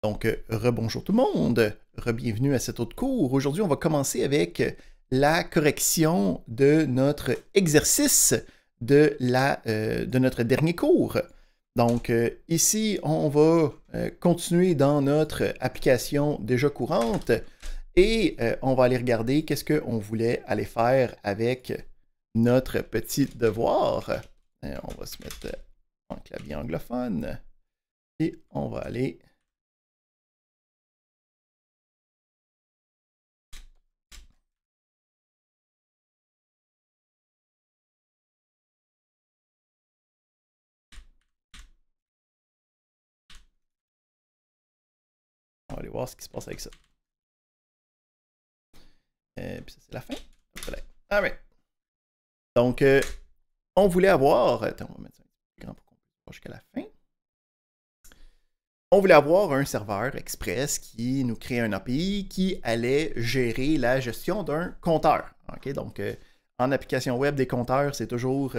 Donc, rebonjour tout le monde, re-bienvenue à cet autre cours. Aujourd'hui, on va commencer avec la correction de notre exercice de notre dernier cours. Donc, ici, on va continuer dans notre application déjà courante et on va aller regarder qu'est-ce qu'on voulait aller faire avec notre petit devoir. On va se mettre en clavier anglophone et on va aller... On va aller voir ce qui se passe avec ça. Puis ça, c'est la fin. All right. Donc, on voulait avoir... Attends, on va mettre ça un petit peu plus grand pour qu'on puisse voir jusqu'à la fin. On voulait avoir un serveur express qui nous crée un API qui allait gérer la gestion d'un compteur. Okay? Donc, en application web, des compteurs, c'est toujours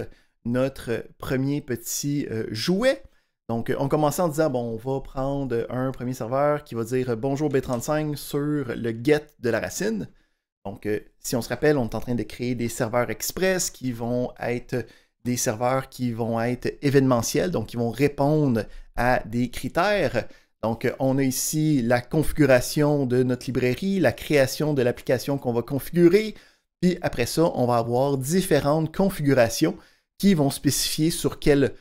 notre premier petit jouet. Donc, on commençait en disant, bon, on va prendre un premier serveur qui va dire « Bonjour B35 » sur le get de la racine. Donc, si on se rappelle, on est en train de créer des serveurs express qui vont être des serveurs qui vont être événementiels, donc qui vont répondre à des critères. Donc, on a ici la configuration de notre librairie, la création de l'application qu'on va configurer, puis après ça, on va avoir différentes configurations qui vont spécifier sur quelle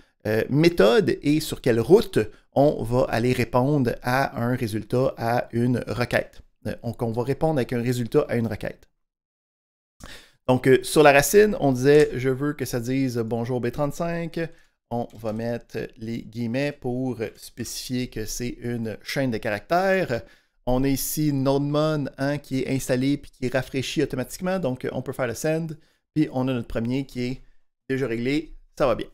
méthode et sur quelle route on va aller répondre à un résultat, à une requête. Donc, on va répondre avec un résultat à une requête. Donc, sur la racine, on disait « Je veux que ça dise bonjour B35 ». On va mettre les guillemets pour spécifier que c'est une chaîne de caractères. On a ici NodeMon qui est installé et qui est rafraîchi automatiquement. Donc, on peut faire le send. Puis, on a notre premier qui est déjà réglé. Ça va bien.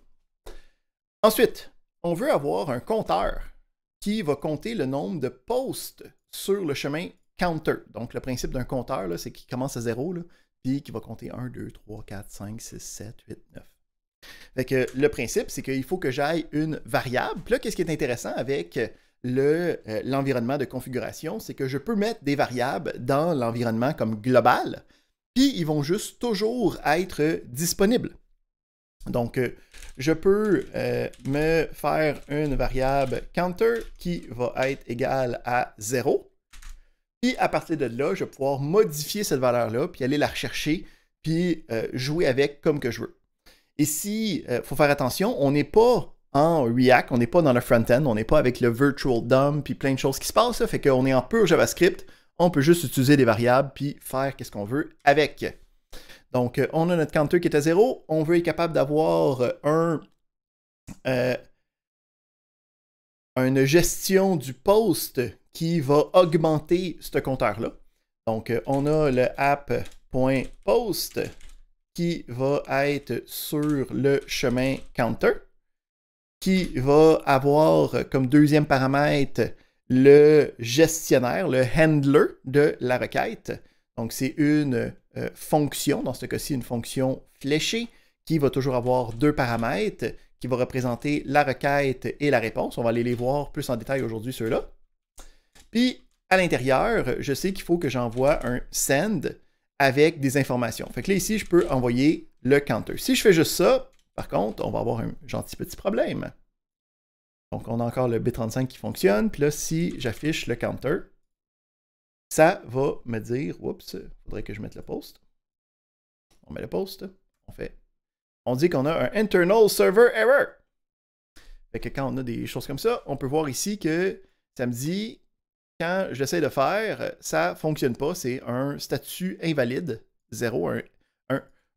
Ensuite, on veut avoir un compteur qui va compter le nombre de posts sur le chemin counter. Donc, le principe d'un compteur, c'est qu'il commence à 0, puis qu'il va compter 1, 2, 3, 4, 5, 6, 7, 8, 9. Fait que le principe, c'est qu'il faut que j'aille une variable. Puis là, qu'est-ce qui est intéressant avec l'environnement de configuration, c'est que je peux mettre des variables dans l'environnement comme global, puis ils vont juste toujours être disponibles. Donc, je peux me faire une variable counter qui va être égale à 0. Puis, à partir de là, je vais pouvoir modifier cette valeur-là, puis aller la rechercher, puis jouer avec comme que je veux. Ici, il faut faire attention, on n'est pas en React, on n'est pas dans le front-end, on n'est pas avec le virtual DOM, puis plein de choses qui se passent, fait qu'on est en pur JavaScript, on peut juste utiliser des variables, puis faire qu'est-ce qu'on veut avec. Donc, on a notre counter qui est à 0. On veut être capable d'avoir une gestion du post qui va augmenter ce compteur-là. Donc, on a le app.post qui va être sur le chemin counter, qui va avoir comme deuxième paramètre le gestionnaire, le handler de la requête. Donc, c'est une fonction, dans ce cas-ci, une fonction fléchée, qui va toujours avoir deux paramètres, qui va représenter la requête et la réponse. On va aller les voir plus en détail aujourd'hui, ceux-là. Puis, à l'intérieur, je sais qu'il faut que j'envoie un send avec des informations. Fait que là, ici, je peux envoyer le counter. Si je fais juste ça, par contre, on va avoir un gentil petit problème. Donc, on a encore le B35 qui fonctionne. Puis là, si j'affiche le counter, ça va me dire, oups, il faudrait que je mette le post. On met le post, on dit qu'on a un internal server error. Fait que quand on a des choses comme ça, on peut voir ici que ça me dit, quand j'essaie de faire, ça ne fonctionne pas, c'est un statut invalide, 0,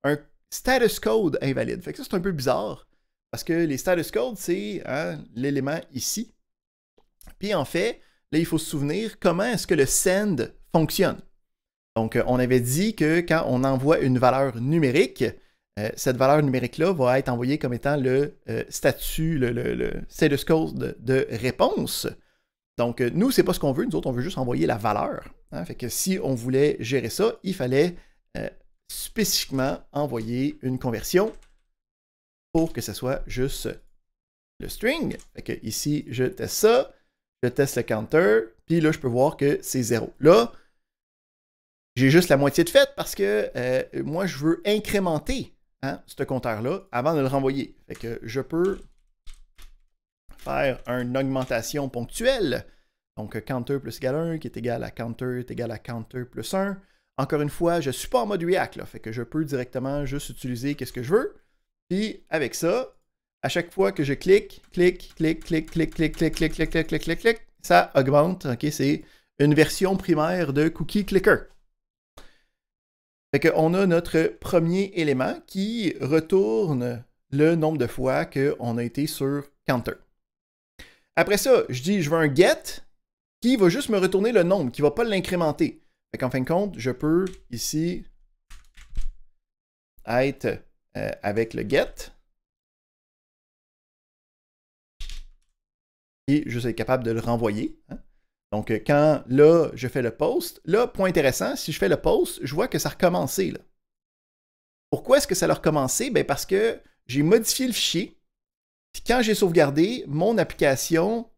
un status code invalide. Fait que ça, c'est un peu bizarre, parce que les status codes, c'est l'élément ici. Puis en fait, là, il faut se souvenir comment est-ce que le send fonctionne. Donc, on avait dit que quand on envoie une valeur numérique, cette valeur numérique-là va être envoyée comme étant le statut, le status code de réponse. Donc, nous, c'est pas ce qu'on veut. Nous autres, on veut juste envoyer la valeur. Fait que si on voulait gérer ça, il fallait spécifiquement envoyer une conversion pour que ce soit juste le string. Fait que ici, je teste ça. Je teste le counter, puis là, je peux voir que c'est 0. Là, j'ai juste la moitié de fait parce que moi, je veux incrémenter ce compteur-là avant de le renvoyer. Fait que je peux faire une augmentation ponctuelle. Donc, counter plus égal 1 qui est égal à counter est égal à counter plus 1. Encore une fois, je ne suis pas en mode React, là, fait que je peux directement juste utiliser qu'est-ce que je veux. Puis, avec ça, à chaque fois que je clique, ça augmente. OK, c'est une version primaire de cookie clicker. Fait qu'on a notre premier élément qui retourne le nombre de fois qu'on a été sur counter. Après ça, je dis je veux un get qui va juste me retourner le nombre, qui ne va pas l'incrémenter. Fait qu'en fin de compte, je peux ici être avec le get et juste être capable de le renvoyer. Donc, quand là, je fais le post, là, point intéressant, si je fais le post, je vois que ça a recommencé. Là. Pourquoi est-ce que ça a recommencé? Ben parce que j'ai modifié le fichier. Puis quand j'ai sauvegardé, mon application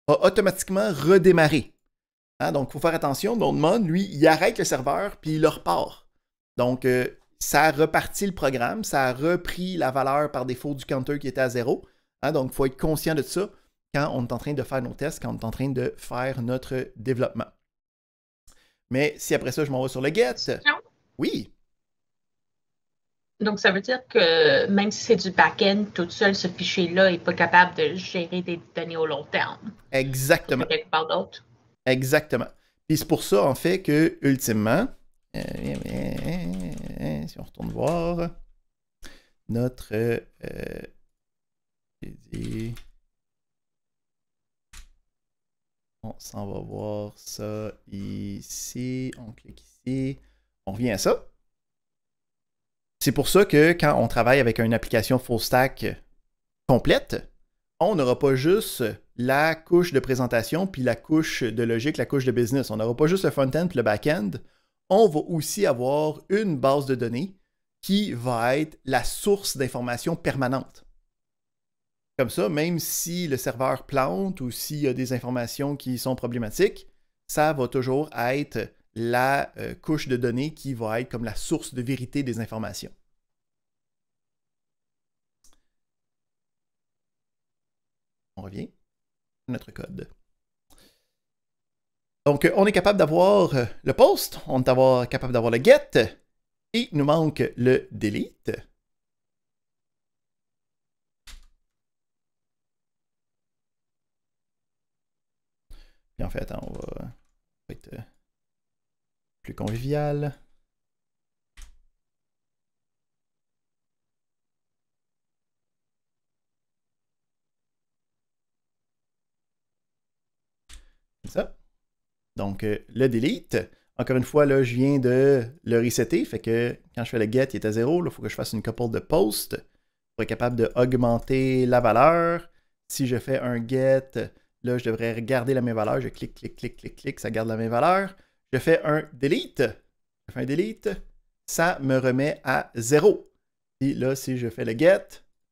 a automatiquement redémarré. Donc, il faut faire attention. Mon lui, il arrête le serveur, puis il le repart. Donc, ça a reparti le programme, ça a repris la valeur par défaut du counter qui était à 0. Donc, il faut être conscient de ça quand on est en train de faire nos tests, quand on est en train de faire notre développement. Mais si après ça, je m'en vais sur le get, oui. Donc, ça veut dire que même si c'est du back-end, tout seul, ce fichier-là n'est pas capable de gérer des données au long terme. Exactement. Quelque part d'autre. Exactement. Puis c'est pour ça, en fait, que, ultimement, si on retourne voir notre... on s'en va voir ça ici. On clique ici. On revient à ça. C'est pour ça que quand on travaille avec une application full stack complète, on n'aura pas juste la couche de présentation puis la couche de logique, la couche de business. On n'aura pas juste le front-end puis le back-end. On va aussi avoir une base de données qui va être la source d'informations permanente. Comme ça, même si le serveur plante ou s'il y a des informations qui sont problématiques, ça va toujours être la couche de données qui va être comme la source de vérité des informations. On revient à notre code. Donc, on est capable d'avoir le post, on est capable d'avoir le get, et il nous manque le delete. Puis en fait, on va être plus convivial. C'est ça. Donc, le delete. Encore une fois, là, je viens de le resetter. Fait que quand je fais le get, il est à 0. Il faut que je fasse une couple de post pour être capable d'augmenter la valeur. Si je fais un get, là, je devrais regarder la même valeur. Je clique, clique, clique, clique, clique. Ça garde la même valeur. Je fais un delete. Je fais un delete. Ça me remet à 0. Puis là, si je fais le get,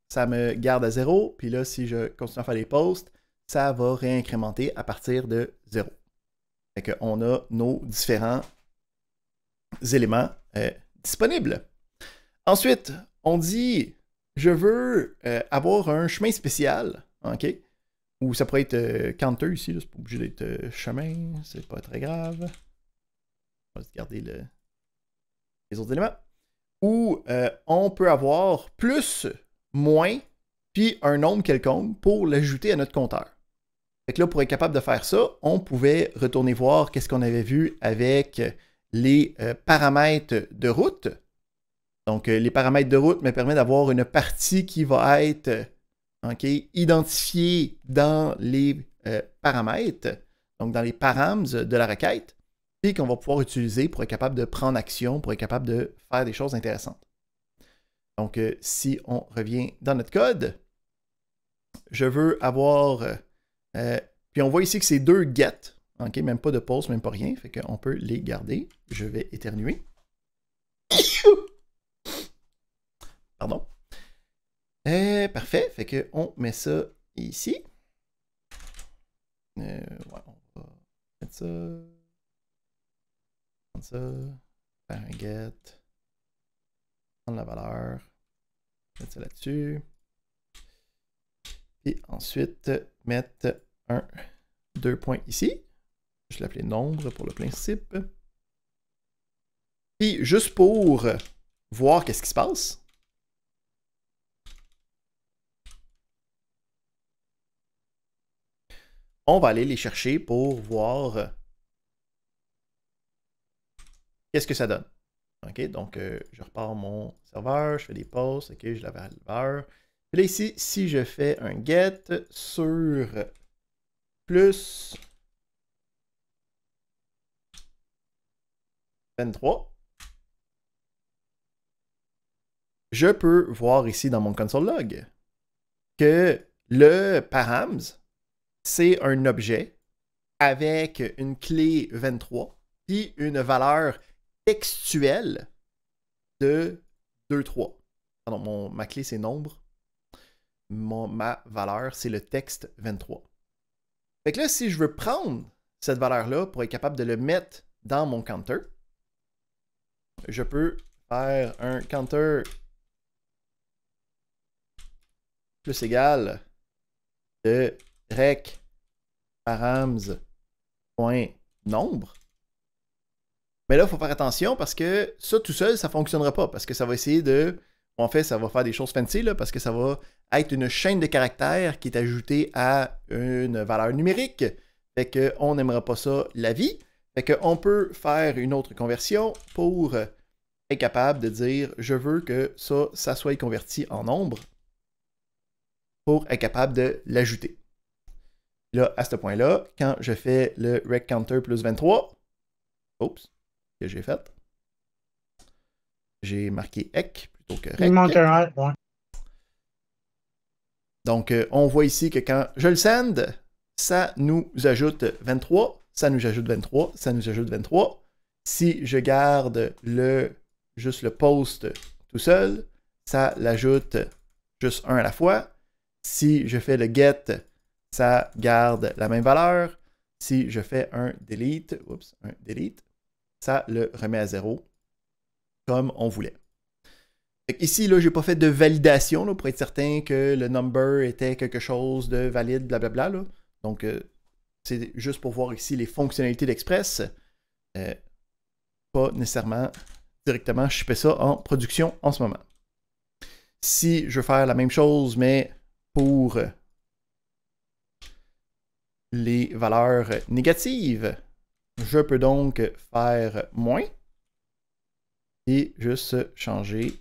ça me garde à 0. Puis là, si je continue à faire les posts, ça va réincrémenter à partir de 0. Fait qu'on a nos différents éléments disponibles. Ensuite, on dit, je veux avoir un chemin spécial, OK? Ou ça pourrait être counter ici, c'est pas obligé d'être chemin, c'est pas très grave. On va garder les autres éléments. Ou on peut avoir plus, moins, puis un nombre quelconque pour l'ajouter à notre compteur. Fait que là, pour être capable de faire ça, on pouvait retourner voir qu'est-ce qu'on avait vu avec les paramètres de route. Donc, les paramètres de route me permettent d'avoir une partie qui va être identifiée dans les paramètres, donc dans les params de la requête, et qu'on va pouvoir utiliser pour être capable de prendre action, pour être capable de faire des choses intéressantes. Donc, si on revient dans notre code, je veux avoir... puis on voit ici que c'est 2 get, OK, même pas de post, même pas rien, fait qu'on peut les garder. Je vais éternuer. Pardon. Parfait, fait qu'on met ça ici. Ouais, on va mettre mettre ça. Prendre ça. Faire un get. Prendre la valeur. Mettre ça là-dessus. Et ensuite, mettre un 2 points ici. Je vais l'appeler nombre pour le principe. Puis, juste pour voir qu'est-ce qui se passe. On va aller les chercher pour voir qu'est-ce que ça donne. OK, donc je repars mon serveur, je fais des posts, OK, je la valeur. Puis là, ici, si je fais un get sur plus 23, je peux voir ici dans mon console log que le params, c'est un objet avec une clé 23 puis une valeur textuelle de 2,3. Pardon, ma clé, c'est nombre. Ma valeur, c'est le texte 23. Fait que là, si je veux prendre cette valeur-là pour être capable de le mettre dans mon counter, je peux faire un counter plus égal de rec params.nombre. Mais là, il faut faire attention parce que ça, tout seul, ça ne fonctionnera pas. Parce que ça va essayer de... En fait, ça va faire des choses fancy, là, parce que ça va être une chaîne de caractères qui est ajoutée à une valeur numérique. Fait qu'on n'aimera pas ça la vie. Fait qu'on peut faire une autre conversion pour être capable de dire je veux que ça soit converti en nombre pour être capable de l'ajouter. Là, à ce point-là, quand je fais le rec counter plus 23, oups, que j'ai fait, j'ai marqué ec plutôt que rec. Il manque un ouais. Donc, on voit ici que quand je le send, ça nous ajoute 23, ça nous ajoute 23, ça nous ajoute 23. Si je garde juste le post tout seul, ça l'ajoute juste un à la fois. Si je fais le get, ça garde la même valeur. Si je fais un delete, ça le remet à 0, comme on voulait. Ici, je n'ai pas fait de validation là, pour être certain que le number était quelque chose de valide, blablabla. Là. Donc, c'est juste pour voir ici les fonctionnalités d'Express. Pas nécessairement directement shipper ça en production en ce moment. Si je veux faire la même chose, mais pour les valeurs négatives, je peux donc faire moins et juste changer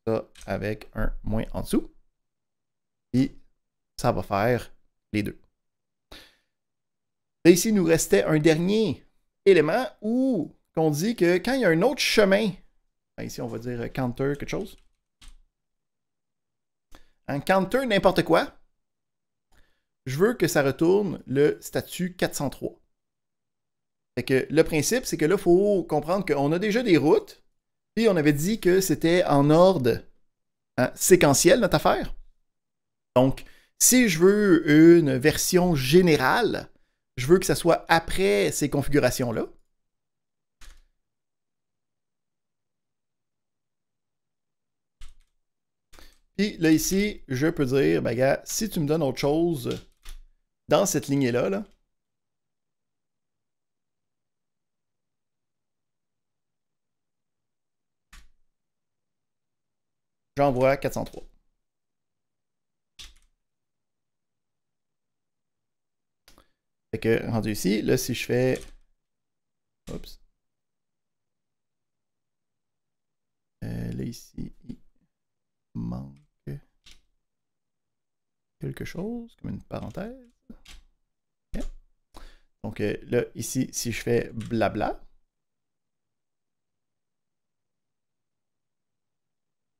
ça avec un moins en dessous. Et ça va faire les deux. Et ici, il nous restait un dernier élément où on dit que quand il y a un autre chemin, ici on va dire counter quelque chose, un counter n'importe quoi, je veux que ça retourne le statut 403. Fait que le principe, c'est que là, il faut comprendre qu'on a déjà des routes, puis on avait dit que c'était en ordre séquentiel, notre affaire. Donc, si je veux une version générale, je veux que ça soit après ces configurations-là. Puis là, ici, je peux dire, ben gars, si tu me donnes autre chose dans cette lignée-là, là, j'envoie 403. Fait que, rendu ici, là, si je fais... Oups. Là, ici, il manque quelque chose, comme une parenthèse. Okay. Donc, là, ici, si je fais blabla,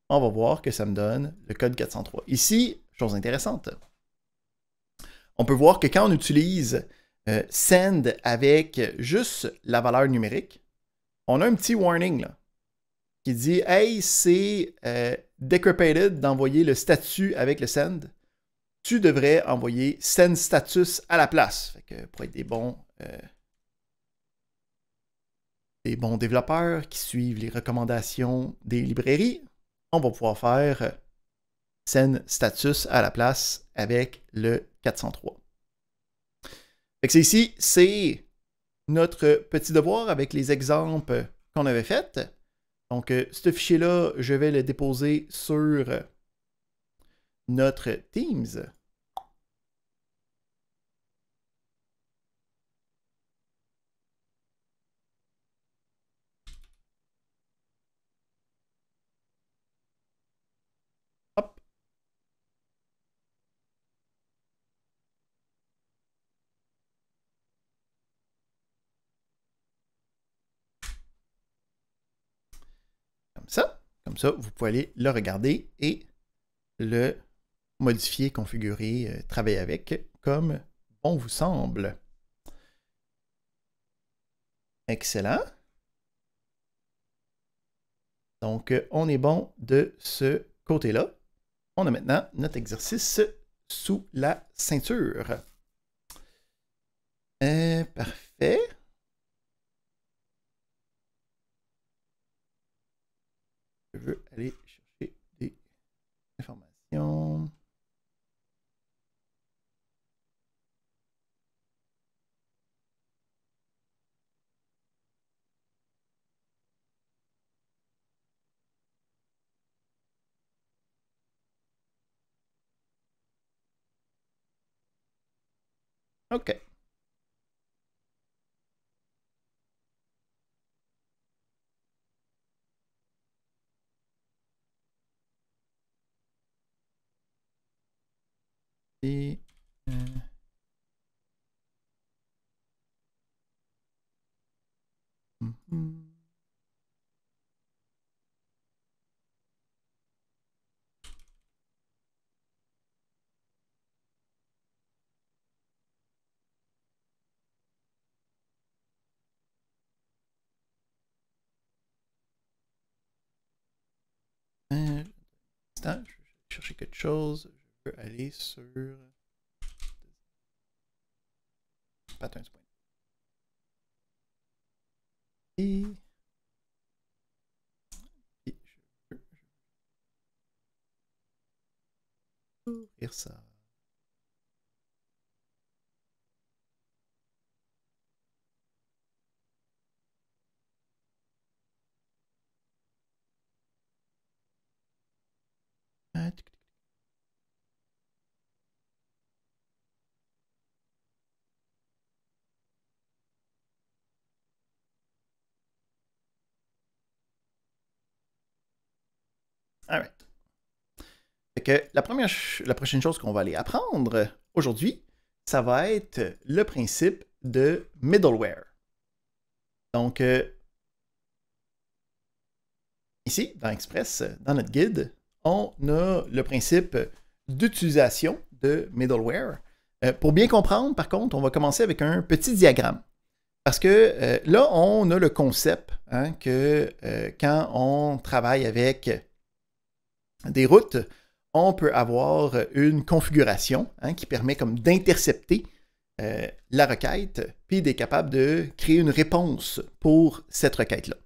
on va voir que ça me donne le code 403. Ici, chose intéressante, on peut voir que quand on utilise send avec juste la valeur numérique, on a un petit warning là, qui dit « Hey, c'est deprecated d'envoyer le statut avec le send. tu devrais envoyer send status à la place. Fait que pour être des bons développeurs qui suivent les recommandations des librairies, on va pouvoir faire send status à la place avec le 403. Fait que c'est ici, c'est notre petit devoir avec les exemples qu'on avait faits. Donc, ce fichier-là, je vais le déposer sur notre Teams. Hop. Comme ça, vous pouvez aller le regarder et le modifier, configurer, travailler avec comme bon vous semble. Excellent. Donc, on est bon de ce côté-là. On a maintenant notre exercice sous la ceinture. Parfait. Je veux aller chercher des informations. OK. Et je vais chercher quelque chose. Je veux aller sur Patterns. Et je veux ouvrir ça. All right. Fait que la prochaine chose qu'on va aller apprendre aujourd'hui, ça va être le principe de middleware. Donc, ici, dans Express, dans notre guide, on a le principe d'utilisation de middleware. Pour bien comprendre, par contre, on va commencer avec un petit diagramme. Parce que là, on a le concept que quand on travaille avec des routes, on peut avoir une configuration qui permet comme d'intercepter la requête, puis d'être capable de créer une réponse pour cette requête-là.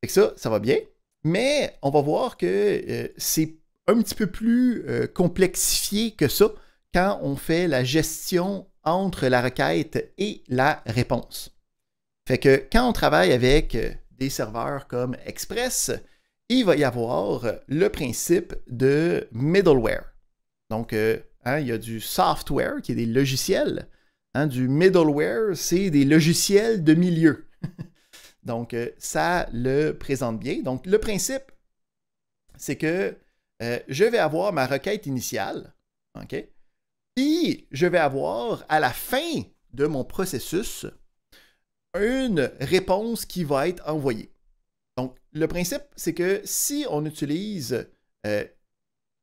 Fait que ça va bien, mais on va voir que c'est un petit peu plus complexifié que ça quand on fait la gestion entre la requête et la réponse. Fait que quand on travaille avec des serveurs comme Express, il va y avoir le principe de middleware. Donc, il y a du software, qui est des logiciels. Du middleware, c'est des logiciels de milieu. Donc, ça le présente bien. Donc, le principe, c'est que je vais avoir ma requête initiale. OK? Puis, je vais avoir, à la fin de mon processus, une réponse qui va être envoyée. Donc, le principe, c'est que si on utilise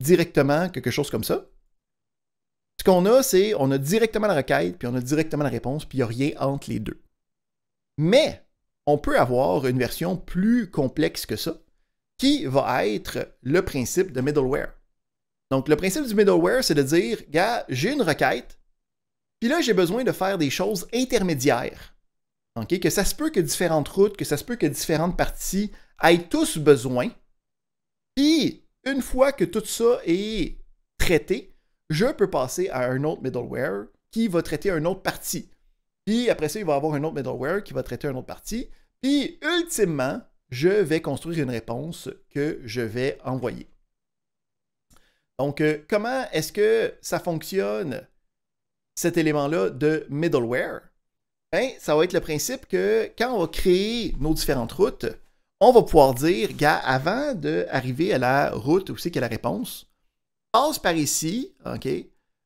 directement quelque chose comme ça, ce qu'on a, c'est on a directement la requête, puis on a directement la réponse, puis il n'y a rien entre les deux. Mais, on peut avoir une version plus complexe que ça, qui va être le principe de middleware. Donc, le principe du middleware, c'est de dire, gars, j'ai une requête, puis là, j'ai besoin de faire des choses intermédiaires. Okay? Que ça se peut que différentes routes, que ça se peut que différentes parties aient tous besoin. Puis, une fois que tout ça est traité, je peux passer à un autre middleware qui va traiter une autre partie. Puis après ça, il va y avoir un autre middleware qui va traiter une autre partie. Puis, ultimement, je vais construire une réponse que je vais envoyer. Donc, comment est-ce que ça fonctionne, cet élément-là de middleware? Bien, ça va être le principe que quand on va créer nos différentes routes, on va pouvoir dire, gars, avant d'arriver à la route où c'est qu'il y a la réponse, passe par ici, OK,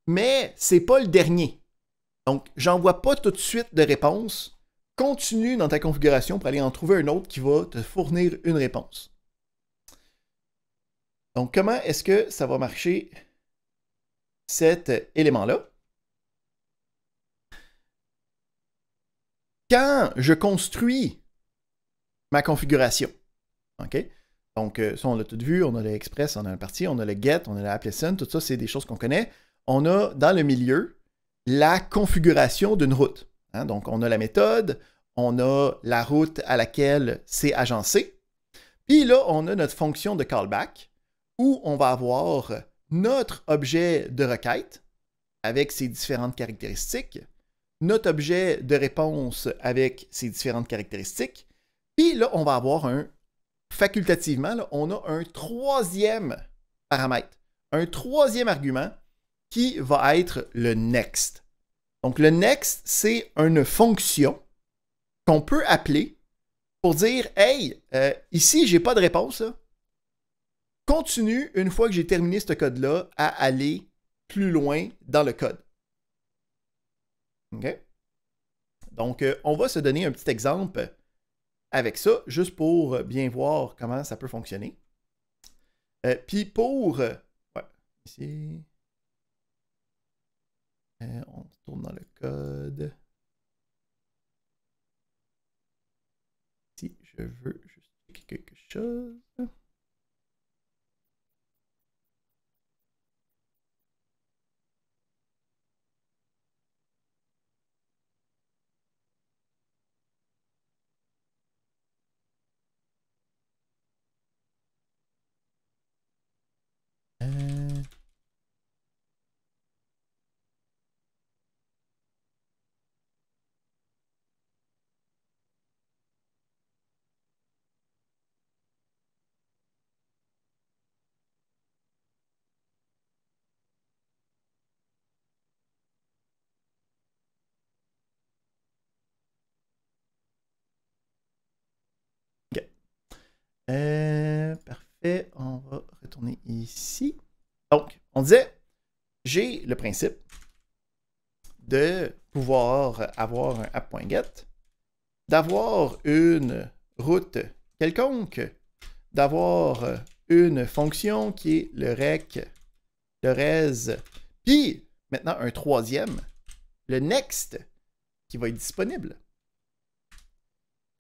mais c'est pas le dernier. Donc, j'envoie pas tout de suite de réponse. Continue dans ta configuration pour aller en trouver un autre qui va te fournir une réponse. Donc, comment est-ce que ça va marcher, cet élément-là? Quand je construis ma configuration, OK? Donc, ça, on l'a tout vu, on a le express, on a un parti, on a le get, on a la listen, tout ça, c'est des choses qu'on connaît. On a, dans le milieu, la configuration d'une route. Hein? Donc, on a la méthode, on a la route à laquelle c'est agencé. Puis là, on a notre fonction de callback, où on va avoir notre objet de requête avec ses différentes caractéristiques, notre objet de réponse avec ses différentes caractéristiques, puis là, on va avoir facultativement, là, on a un troisième paramètre, un troisième argument qui va être le next. Donc, le next, c'est une fonction qu'on peut appeler pour dire, hey, ici, je n'ai pas de réponse, là. Continue, une fois que j'ai terminé ce code-là, à aller plus loin dans le code. OK? Donc, on va se donner un petit exemple avec ça, juste pour bien voir comment ça peut fonctionner. Puis pour... ouais, ici... on tourne dans le code. Si je veux juste quelque chose... Parfait, on va retourner ici. Donc, on disait, j'ai le principe de pouvoir avoir un app.get, d'avoir une route quelconque, d'avoir une fonction qui est le rec, le res, puis maintenant un troisième, le next, qui va être disponible.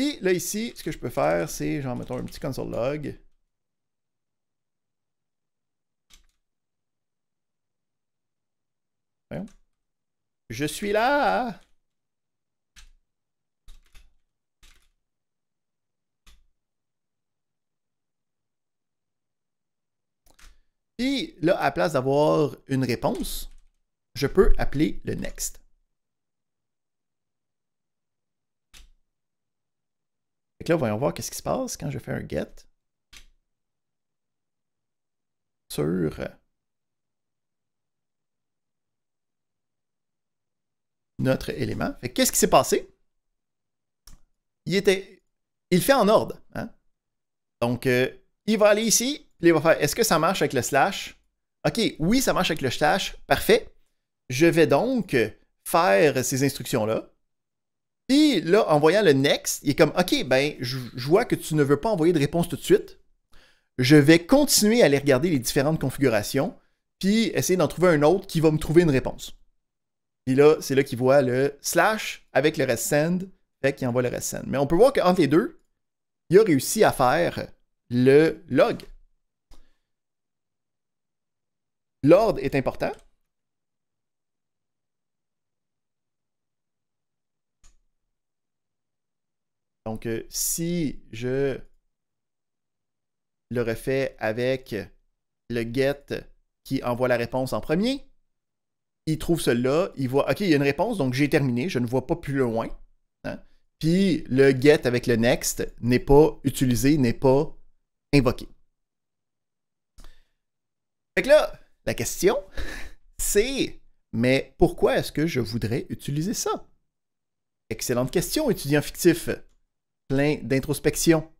Et là, ici, ce que je peux faire, c'est, genre, mettons un petit console log. Voyons. Je suis là! Et là, à la place d'avoir une réponse, je peux appeler le next. Fait que là, voyons voir qu'est-ce qui se passe quand je fais un get sur notre élément. Fait que qu'est-ce qui s'est passé? Il fait en ordre. Hein? Donc, il va aller ici, puis il va faire, est-ce que ça marche avec le slash? OK, oui, ça marche avec le slash. Parfait. Je vais donc faire ces instructions-là. Puis là, en voyant le next, il est comme, OK, ben, je vois que tu ne veux pas envoyer de réponse tout de suite. Je vais continuer à aller regarder les différentes configurations, puis essayer d'en trouver un autre qui va me trouver une réponse. Puis là, c'est là qu'il voit le slash avec le rest send, fait qu'il envoie le rest send. Mais on peut voir qu'entre les deux, il a réussi à faire le log. l'ordre est important. Donc, si je le refais avec le get qui envoie la réponse en premier, il trouve cela, il voit, OK, il y a une réponse, donc j'ai terminé, je ne vois pas plus loin. Hein? Puis le get avec le next n'est pas utilisé, n'est pas invoqué. Fait que là, la question, c'est, mais pourquoi est-ce que je voudrais utiliser ça? Excellente question, étudiant fictif. Plein d'introspection.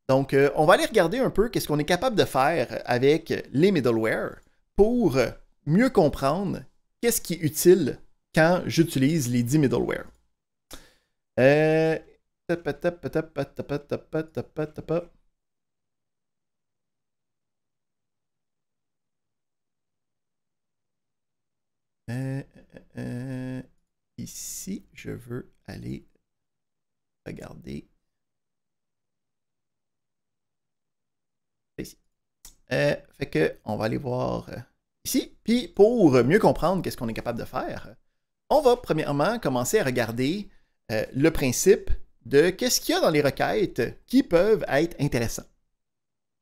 Donc, on va aller regarder un peu qu'est-ce qu'on est capable de faire avec les middleware pour mieux comprendre qu'est-ce qui est utile quand j'utilise les 10 middleware. Ici, je veux aller regarder. Ici. Fait que on va aller voir ici. Puis pour mieux comprendre qu'est-ce qu'on est capable de faire, on va premièrement commencer à regarder le principe de qu'est-ce qu'il y a dans les requêtes qui peuvent être intéressants.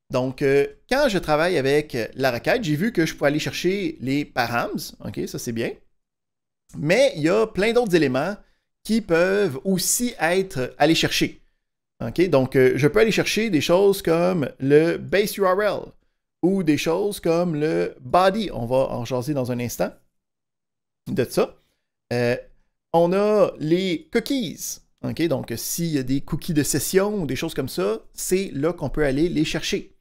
Donc, quand je travaille avec la requête, j'ai vu que je pouvais aller chercher les params. OK, ça c'est bien. Mais il y a plein d'autres éléments qui peuvent aussi être allés chercher. Okay? Donc, je peux aller chercher des choses comme le base URL ou des choses comme le body. On va en jaser dans un instant de ça. On a les cookies. Okay? Donc, s'il y a des cookies de session ou des choses comme ça, c'est là qu'on peut aller les chercher.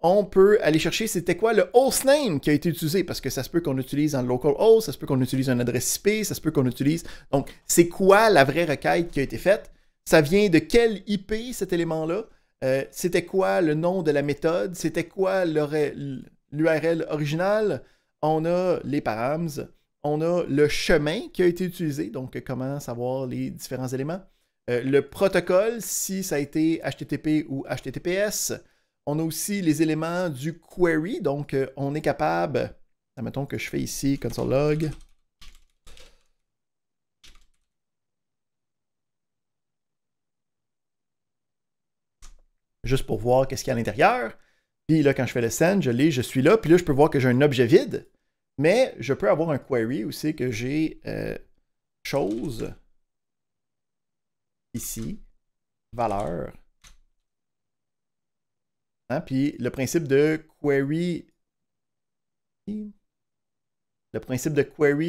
On peut aller chercher c'était quoi le hostname qui a été utilisé, parce que ça se peut qu'on utilise un localhost, ça se peut qu'on utilise une adresse IP, ça se peut qu'on utilise... Donc, c'est quoi la vraie requête qui a été faite? Ça vient de quel IP cet élément-là? C'était quoi le nom de la méthode? C'était quoi l'URL originale? On a les params, on a le chemin qui a été utilisé, donc comment savoir les différents éléments. Le protocole, si ça a été HTTP ou HTTPS. On a aussi les éléments du query, donc on est capable, admettons que je fais ici console log. Juste pour voir qu'est-ce qu'il y a à l'intérieur. Puis là, quand je fais le send, je suis là, puis là, je peux voir que j'ai un objet vide, mais je peux avoir un query aussi que j'ai chose, ici, valeur. Hein? Puis le principe de query,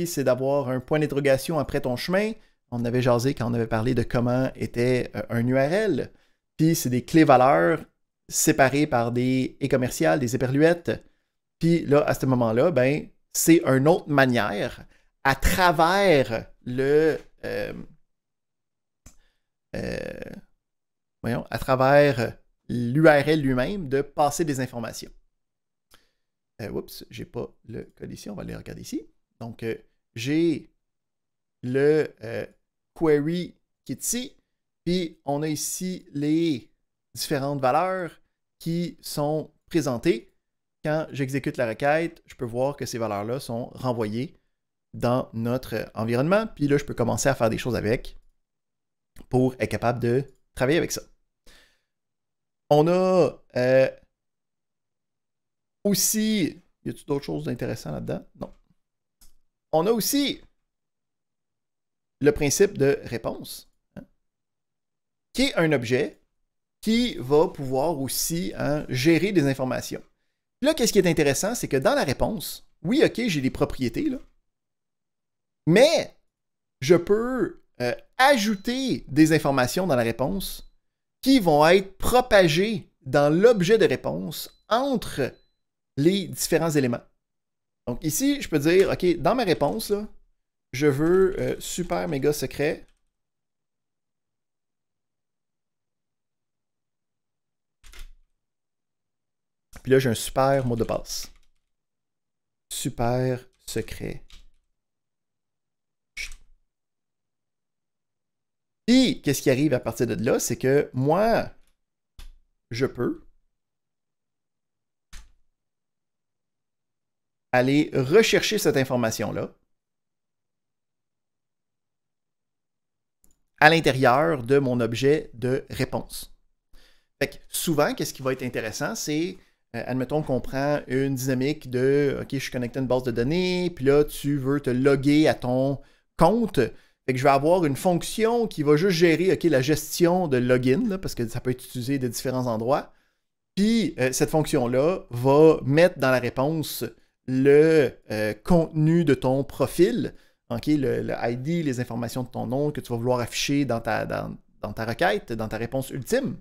c'est d'avoir un point d'interrogation après ton chemin. On avait jasé quand on avait parlé de comment était un URL. Puis c'est des clés valeurs séparées par des commerciales, des éperluettes. Puis là, à ce moment-là, ben, c'est une autre manière à travers le... voyons, à travers l'URL lui-même de passer des informations. Oups, j'ai pas le code ici, on va aller regarder ici. Donc, j'ai le query qui est ici, puis on a ici les différentes valeurs qui sont présentées. Quand j'exécute la requête, je peux voir que ces valeurs-là sont renvoyées dans notre environnement, puis là, je peux commencer à faire des choses avec pour être capable de travailler avec ça. On a aussi... Y a-t-il d'autres choses intéressantes là-dedans? Non. On a aussi le principe de réponse, hein, qui est un objet qui va pouvoir aussi gérer des informations. Là, qu'est-ce qui est intéressant, c'est que dans la réponse, oui, OK, j'ai des propriétés, là, mais je peux ajouter des informations dans la réponse qui vont être propagées dans l'objet de réponse entre les différents éléments. Donc ici, je peux dire, OK, dans ma réponse, là, je veux super méga secret. Puis là, j'ai un super mot de passe. Super secret. Puis, qu'est-ce qui arrive à partir de là? C'est que moi, je peux aller rechercher cette information-là à l'intérieur de mon objet de réponse. Fait que souvent, qu'est-ce qui va être intéressant, c'est, admettons qu'on prend une dynamique de « OK, je suis connecté à une base de données, puis là, tu veux te loguer à ton compte. » Fait que je vais avoir une fonction qui va juste gérer la gestion de login, là, parce que ça peut être utilisé de différents endroits. Puis, cette fonction-là va mettre dans la réponse le contenu de ton profil, okay, le ID, les informations de ton nom que tu vas vouloir afficher dans ta requête, dans ta réponse ultime.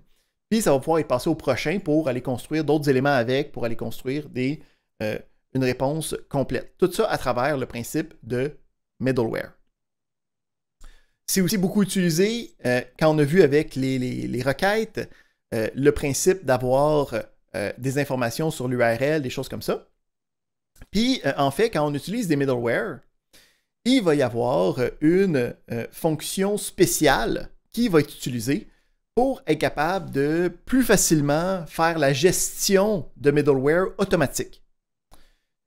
Puis, ça va pouvoir être passé au prochain pour aller construire d'autres éléments avec, pour aller construire une réponse complète. Tout ça à travers le principe de middleware. C'est aussi beaucoup utilisé quand on a vu avec les requêtes, le principe d'avoir des informations sur l'URL, des choses comme ça. Puis, en fait, quand on utilise des middleware, il va y avoir une fonction spéciale qui va être utilisée pour être capable de plus facilement faire la gestion de middleware automatique.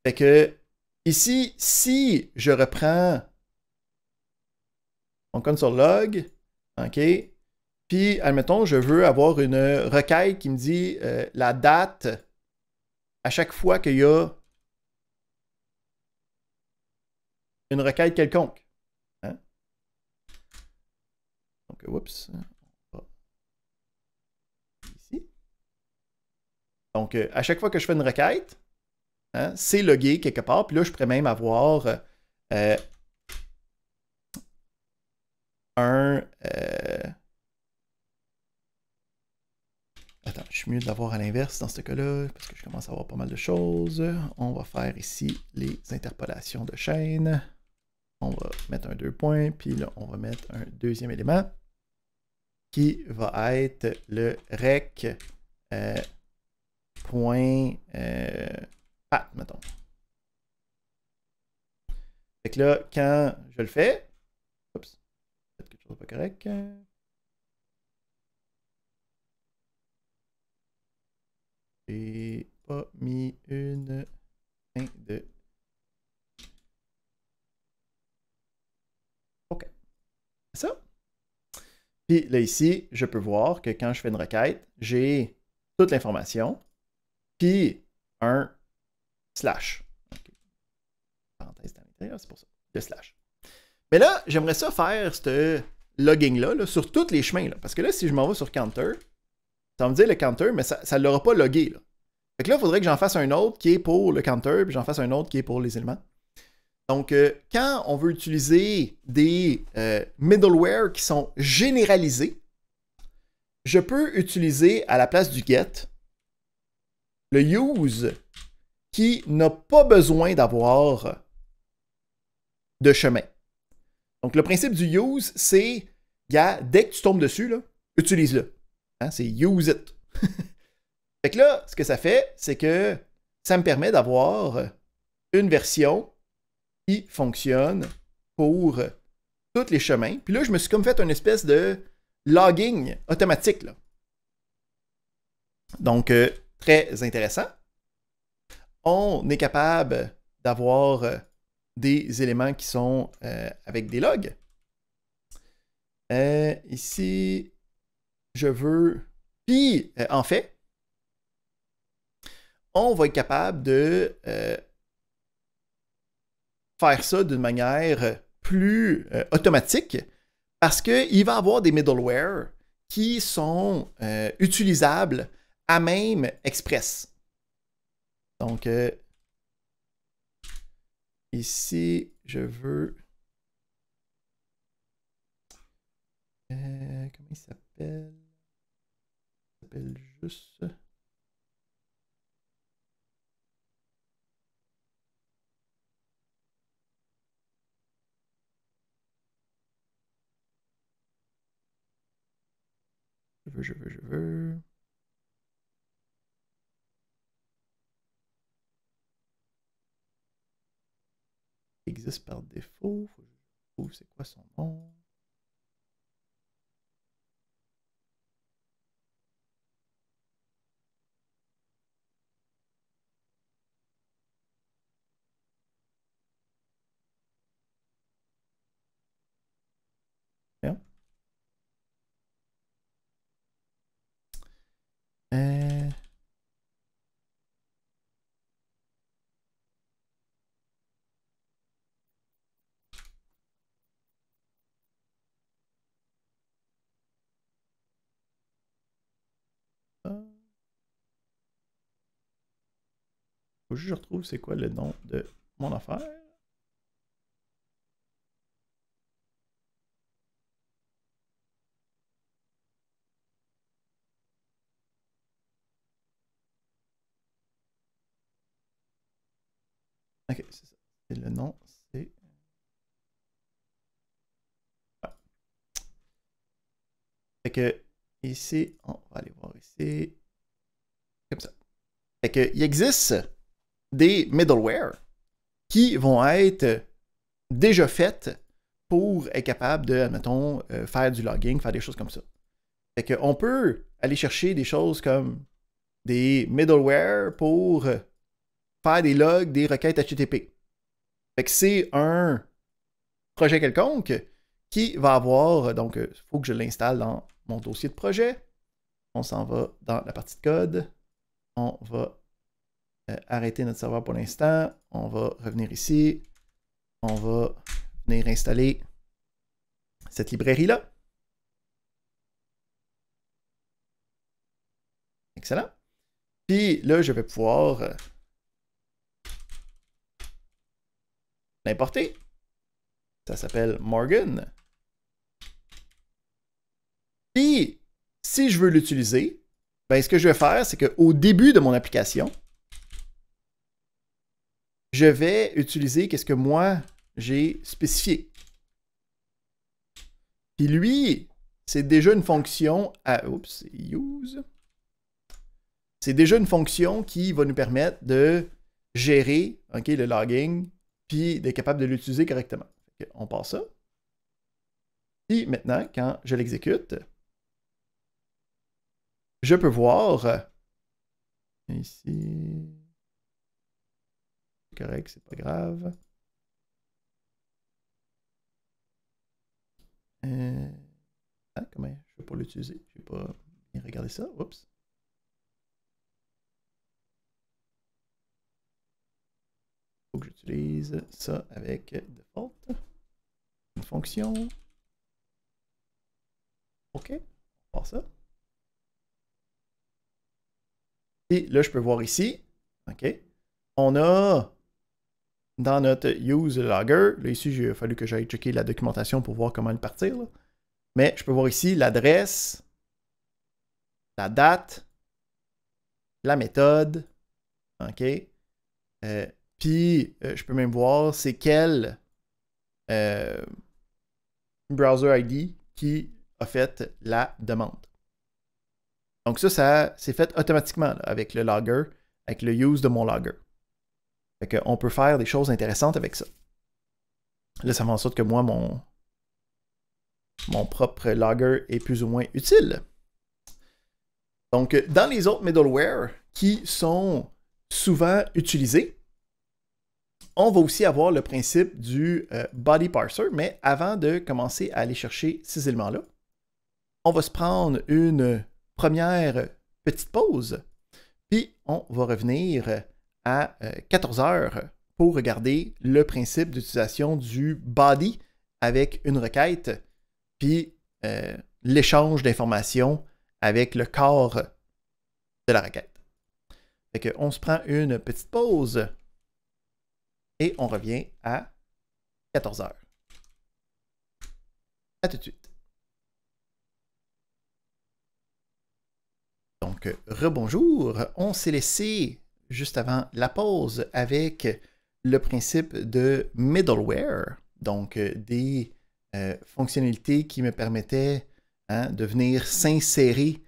Fait que, ici, si je reprends mon console log, OK, puis, admettons, je veux avoir une requête qui me dit la date à chaque fois qu'il y a une requête quelconque. Hein? Donc, oups. Ici. Donc, à chaque fois que je fais une requête, hein, c'est logué quelque part. Puis là, je pourrais même avoir Attends, je suis mieux de l'avoir à l'inverse dans ce cas-là, parce que je commence à avoir pas mal de choses. On va faire ici les interpolations de chaîne. On va mettre un 2 points, puis là, on va mettre un deuxième élément qui va être le rec point pat, mettons. Fait que là, quand je le fais, oups, peut-être quelque chose de pas correct. J'ai pas mis une fin de... OK. Ça. Puis là, ici, je peux voir que quand je fais une requête, j'ai toute l'information, puis un slash. Okay. Parenthèse à l'intérieur, c'est pour ça. Le slash. Mais là, j'aimerais ça faire ce logging-là là, sur tous les chemins. Là, parce que là, si je m'en vais sur counter, ça va me dire le counter, mais ça ne l'aura pas logué. Là. Fait que là, il faudrait que j'en fasse un autre qui est pour le counter, puis j'en fasse un autre qui est pour les éléments. Donc, quand on veut utiliser des middleware qui sont généralisés, je peux utiliser à la place du get le use qui n'a pas besoin d'avoir de chemin. Donc, le principe du use, c'est, dès que tu tombes dessus, là, utilise-le. Hein, c'est use it. Fait que là, ce que ça fait, c'est que ça me permet d'avoir une version qui fonctionne pour tous les chemins. Puis là, je me suis comme fait une espèce de logging automatique. Là. Donc, très intéressant. On est capable d'avoir des éléments qui sont avec des logs. Ici, je veux... Puis, en fait, on va être capable de faire ça d'une manière plus automatique parce qu'il va y avoir des middleware qui sont utilisables à même Express. Donc, ici, je veux... comment il s'appelle? Il s'appelle juste... Je veux. Il existe par défaut. Faut que je trouve c'est quoi son nom. faut juste que je retrouve c'est quoi le nom de mon affaire. Ok, c'est ça. Et le nom, c'est... Ouais. Fait que ici, on va aller voir ici. Comme ça. Fait que il existe des middleware qui vont être déjà faites pour être capable de, admettons, faire du logging, faire des choses comme ça. Fait qu'on peut aller chercher des choses comme des middleware pour faire des logs, des requêtes HTTP. Fait que c'est un projet quelconque qui va avoir, donc il faut que je l'installe dans mon dossier de projet. On s'en va dans la partie de code. On va arrêter notre serveur pour l'instant. On va revenir ici. On va venir installer cette librairie-là. Excellent. Puis là, je vais pouvoir l'importer. Ça s'appelle Morgan. Puis, si je veux l'utiliser, ben, ce que je vais faire, c'est qu'au début de mon application, je vais utiliser qu'est-ce que moi, j'ai spécifié. Puis lui, c'est déjà une fonction à... Oups, use. C'est déjà une fonction qui va nous permettre de gérer le logging, puis d'être capable de l'utiliser correctement. On passe ça. Puis maintenant, quand je l'exécute, je peux voir ici. C'est correct, c'est pas grave. Comment je vais pas l'utiliser? Je vais pas bien regarder ça. Oups. Faut que j'utilise ça avec default. Une fonction. OK. On va ça. Et là, je peux voir ici. OK. On a dans notre use logger, là ici, il a fallu que j'aille checker la documentation pour voir comment le partir. Là. Mais je peux voir ici l'adresse, la date, la méthode. OK. Puis, je peux même voir c'est quel browser ID qui a fait la demande. Donc ça c'est fait automatiquement là, avec le logger, avec le use de mon logger. Fait qu'on peut faire des choses intéressantes avec ça. Là, ça fait en sorte que moi, mon propre logger est plus ou moins utile. Donc, dans les autres middleware qui sont souvent utilisés, on va aussi avoir le principe du body parser, mais avant de commencer à aller chercher ces éléments-là, on va se prendre une première petite pause, puis on va revenir à 14 heures pour regarder le principe d'utilisation du body avec une requête, puis l'échange d'informations avec le corps de la requête. Fait qu'on se prend une petite pause et on revient à 14 heures. À tout de suite. Donc, rebonjour. On s'est laissé juste avant la pause avec le principe de middleware, donc des fonctionnalités qui me permettaient de venir s'insérer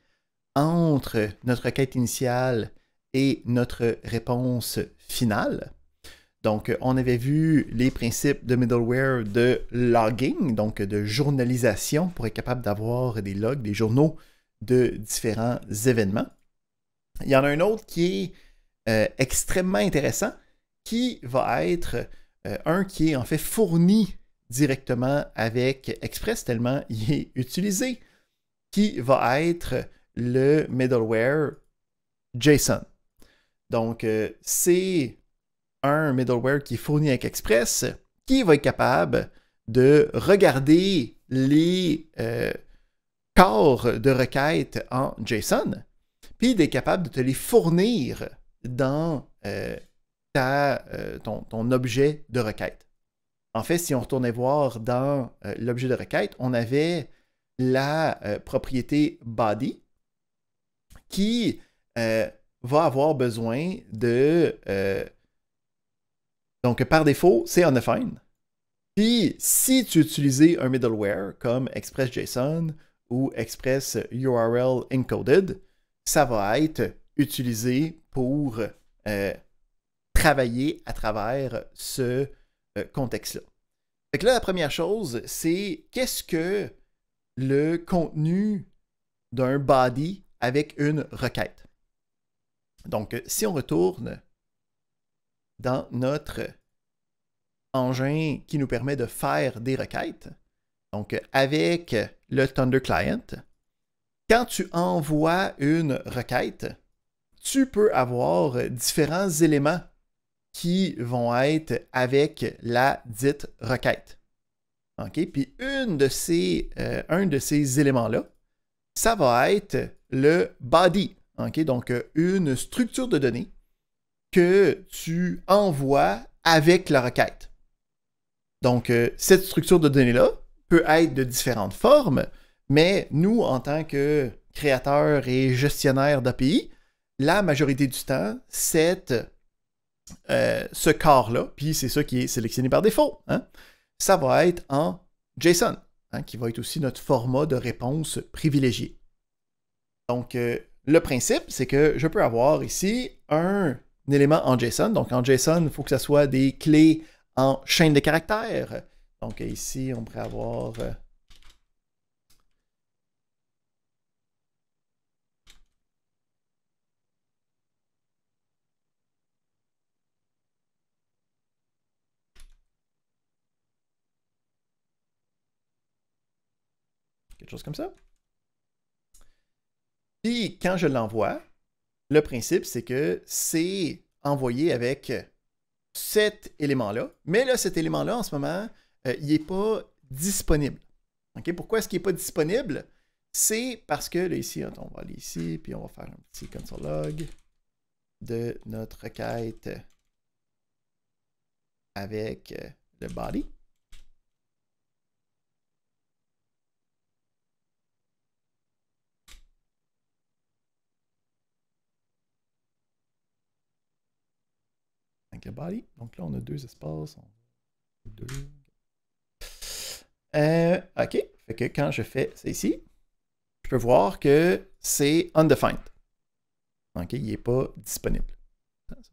entre notre requête initiale et notre réponse finale. Donc, on avait vu les principes de middleware de logging, donc de journalisation pour être capable d'avoir des logs, des journaux de différents événements. Il y en a un autre qui est extrêmement intéressant, qui va être un qui est en fait fourni directement avec Express, tellement il est utilisé, qui va être le middleware JSON. Donc, c'est un middleware qui est fourni avec Express, qui va être capable de regarder les corps de requête en JSON, puis d'être capable de te les fournir dans ton objet de requête. En fait, si on retournait voir dans l'objet de requête, on avait la propriété body qui va avoir besoin de... donc, par défaut, c'est undefined. Puis, si tu utilisais un middleware comme ExpressJSON ou Express URL Encoded, ça va être utilisé pour travailler à travers ce contexte-là. Fait que là, la première chose, c'est qu'est-ce que le contenu d'un body avec une requête. Donc, si on retourne dans notre engin qui nous permet de faire des requêtes, donc avec le Thunder Client, quand tu envoies une requête, tu peux avoir différents éléments qui vont être avec la dite requête. Okay? Puis un de ces éléments-là, ça va être le body. Okay? Donc, une structure de données que tu envoies avec la requête. Donc, cette structure de données-là peut être de différentes formes, mais nous, en tant que créateurs et gestionnaires d'API, la majorité du temps, ce corps-là, puis c'est ça qui est sélectionné par défaut, hein, ça va être en JSON, hein, qui va être aussi notre format de réponse privilégié. Donc, le principe, c'est que je peux avoir ici un élément en JSON. Donc, en JSON, il faut que ce soit des clés en chaîne de caractères. Donc, ici, on pourrait avoir... quelque chose comme ça. Puis, quand je l'envoie, le principe, c'est que c'est envoyé avec cet élément-là. Mais là, cet élément-là, en ce moment, il n'est pas disponible. Okay? Pourquoi est-ce qu'il n'est pas disponible? C'est parce que, là, ici, on va aller ici, puis on va faire un petit console log de notre requête avec le body. Avec le body. Donc là, on a deux espaces. OK. Fait que quand je fais ça ici, je peux voir que c'est undefined. OK, il n'est pas disponible.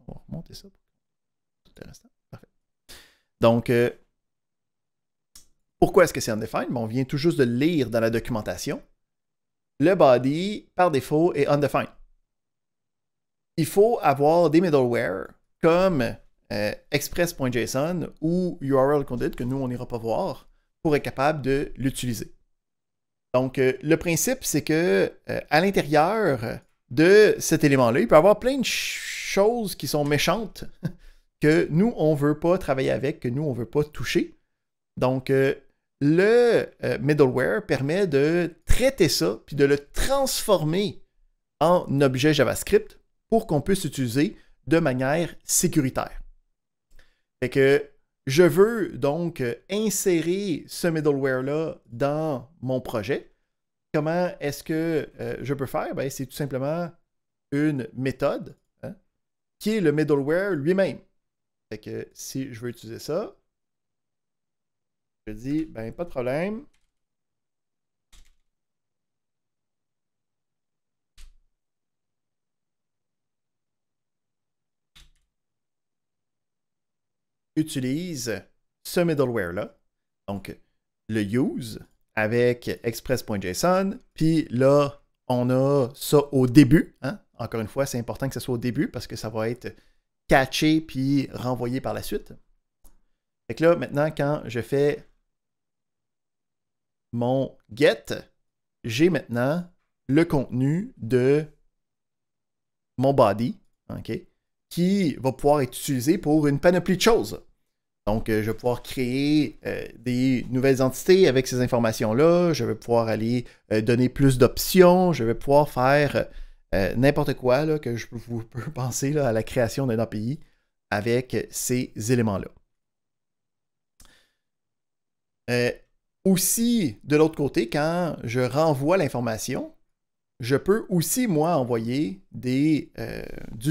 On va remonter ça. Tout à l'instant. Parfait. Donc, pourquoi est-ce que c'est undefined? Bon, on vient tout juste de le lire dans la documentation. Le body, par défaut, est undefined. Il faut avoir des middleware comme express.json ou URL Encoded, que nous, on n'ira pas voir, pour être capable de l'utiliser. Donc, le principe, c'est que à l'intérieur de cet élément-là, il peut y avoir plein de choses qui sont méchantes que nous, on ne veut pas travailler avec, que nous, on ne veut pas toucher. Donc, le middleware permet de traiter ça, puis de le transformer en objet JavaScript pour qu'on puisse l'utiliser de manière sécuritaire. Fait que je veux donc insérer ce middleware-là dans mon projet. Comment est-ce que je peux faire? Ben, c'est tout simplement une méthode, hein, qui est le middleware lui-même. Fait que si je veux utiliser ça, je dis, ben pas de problème. Utilise ce middleware-là. Donc, le use avec express.json. Puis là, on a ça au début. Hein? Encore une fois, c'est important que ce soit au début parce que ça va être catché puis renvoyé par la suite. Fait que là, maintenant, quand je fais mon get, j'ai maintenant le contenu de mon body, okay, qui va pouvoir être utilisé pour une panoplie de choses. Donc, je vais pouvoir créer des nouvelles entités avec ces informations-là. Je vais pouvoir aller donner plus d'options. Je vais pouvoir faire n'importe quoi là, que vous pouvez penser là, à la création d'un API avec ces éléments-là. Aussi, de l'autre côté, quand je renvoie l'information, je peux aussi, moi, envoyer du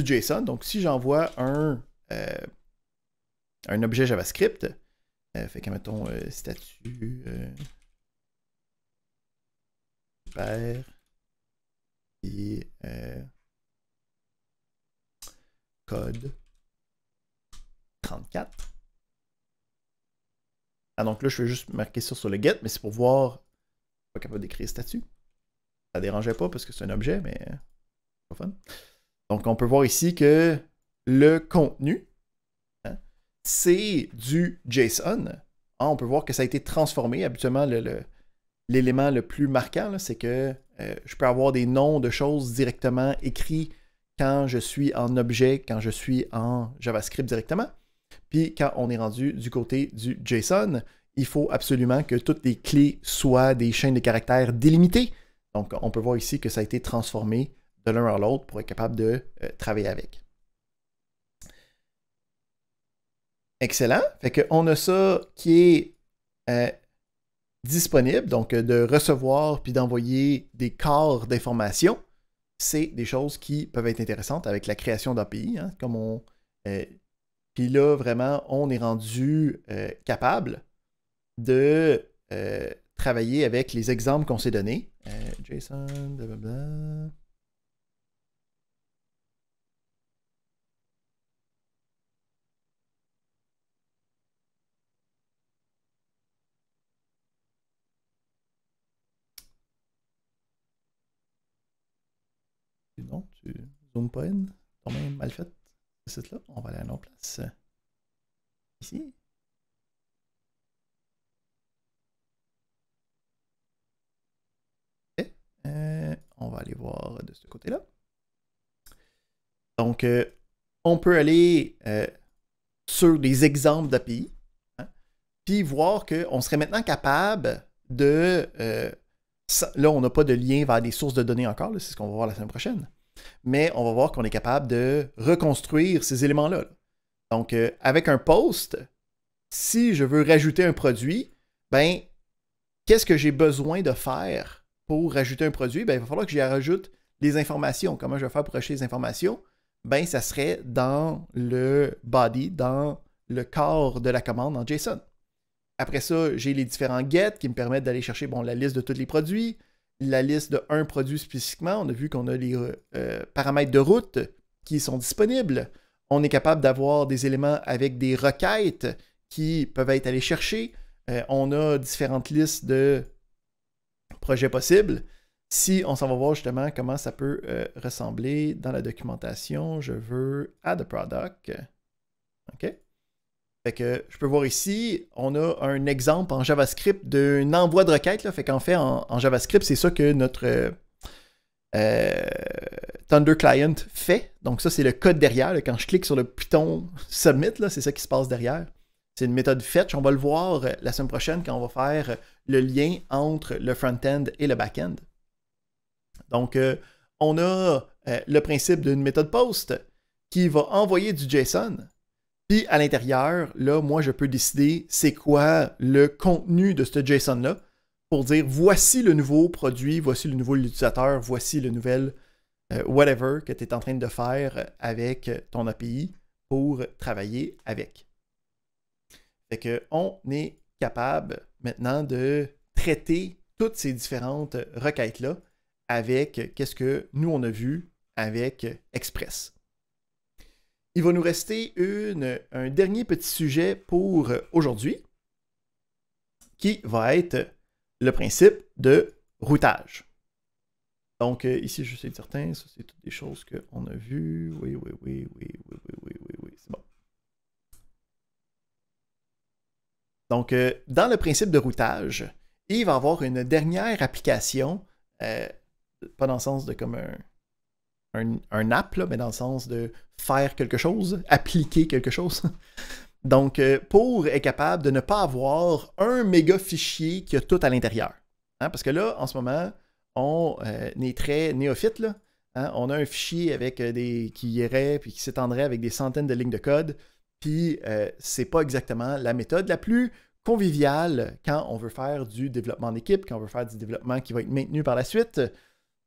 JSON. Donc, si j'envoie un objet JavaScript, fait que, mettons, statut super et code 34. Ah, donc là, je vais juste marquer ça sur le get, mais c'est pour voir. Je suis pas capable d'écrire statut. Ça ne dérangeait pas parce que c'est un objet, mais c'est pas fun. Donc, on peut voir ici que le contenu, hein, c'est du JSON. Ah, on peut voir que ça a été transformé. Habituellement, l'élément le plus marquant, c'est que je peux avoir des noms de choses directement écrits quand je suis en objet, quand je suis en JavaScript directement. Puis quand on est rendu du côté du JSON, il faut absolument que toutes les clés soient des chaînes de caractères délimitées. Donc, on peut voir ici que ça a été transformé de l'un à l'autre pour être capable de travailler avec. Excellent. Fait qu'on a ça qui est disponible, donc de recevoir puis d'envoyer des corps d'informations. C'est des choses qui peuvent être intéressantes avec la création d'API, hein, comme on... puis là, vraiment, on est rendu capable de travailler avec les exemples qu'on s'est donnés. JSON, blablabla. Non, tu zoomes pas in. Quand même mal fait, ce site-là. On va aller à une autre place. Ici. Et, on va aller voir de ce côté-là. Donc, on peut aller sur des exemples d'API, hein, puis voir qu'on serait maintenant capable de... là, on n'a pas de lien vers des sources de données encore, c'est ce qu'on va voir la semaine prochaine. Mais on va voir qu'on est capable de reconstruire ces éléments-là. Donc, avec un post, si je veux rajouter un produit, ben, qu'est-ce que j'ai besoin de faire pour rajouter un produit? Ben, il va falloir que j'y rajoute des informations. Comment je vais faire pour rajouter les informations? Ben, ça serait dans le body, dans le corps de la commande en JSON. Après ça, j'ai les différents get qui me permettent d'aller chercher la liste de tous les produits, la liste de un produit spécifiquement. On a vu qu'on a les paramètres de route qui sont disponibles. On est capable d'avoir des éléments avec des requêtes qui peuvent être allés chercher. On a différentes listes de projets possibles. Si on s'en va voir justement comment ça peut ressembler dans la documentation, je veux add a product. OK. Fait que je peux voir ici, on a un exemple en JavaScript d'un envoi de requête. Là. Fait qu'en fait, en JavaScript, c'est ça que notre Thunder Client fait. Donc ça, c'est le code derrière. Là. Quand je clique sur le Python Submit, c'est ça qui se passe derrière. C'est une méthode fetch. On va le voir la semaine prochaine quand on va faire le lien entre le front-end et le back-end. Donc, on a le principe d'une méthode post qui va envoyer du JSON. Puis à l'intérieur, là, moi, je peux décider c'est quoi le contenu de ce JSON-là pour dire voici le nouveau produit, voici le nouveau utilisateur, voici le nouvel whatever que tu es en train de faire avec ton API pour travailler avec. Fait qu'on est capable maintenant de traiter toutes ces différentes requêtes-là avec qu'est-ce que nous, on a vu avec Express. Il va nous rester un dernier petit sujet pour aujourd'hui, qui va être le principe de routage. Donc, ici, je suis certain, ça, c'est toutes des choses qu'on a vues. Oui, c'est bon. Donc, dans le principe de routage, il va y avoir une dernière application, pas dans le sens de comme un app, là, mais dans le sens de faire quelque chose, appliquer quelque chose. Donc, pour être capable de ne pas avoir un méga fichier qui a tout à l'intérieur. Hein, parce que là, en ce moment, on est très néophyte là, Hein? On a un fichier avec qui irait puis qui s'étendrait avec des centaines de lignes de code. Puis c'est pas exactement la méthode la plus conviviale quand on veut faire du développement d'équipe, quand on veut faire du développement qui va être maintenu par la suite.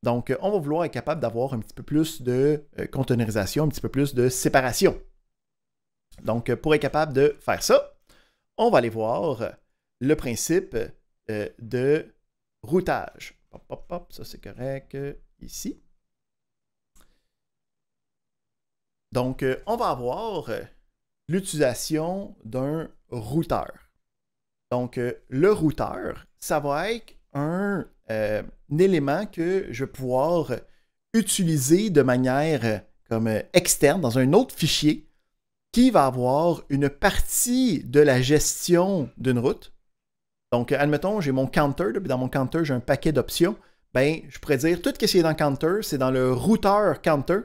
Donc, on va vouloir être capable d'avoir un petit peu plus de containerisation, un petit peu plus de séparation. Donc, pour être capable de faire ça, on va aller voir le principe de routage. Hop, hop, hop, ça c'est correct ici. Donc, on va avoir l'utilisation d'un routeur. Donc, le routeur, ça va être un élément que je vais pouvoir utiliser de manière comme externe dans un autre fichier qui va avoir une partie de la gestion d'une route. Donc, admettons, j'ai mon counter, puis dans mon counter, j'ai un paquet d'options. Ben, je pourrais dire tout ce qui est dans le counter, c'est dans le routeur counter.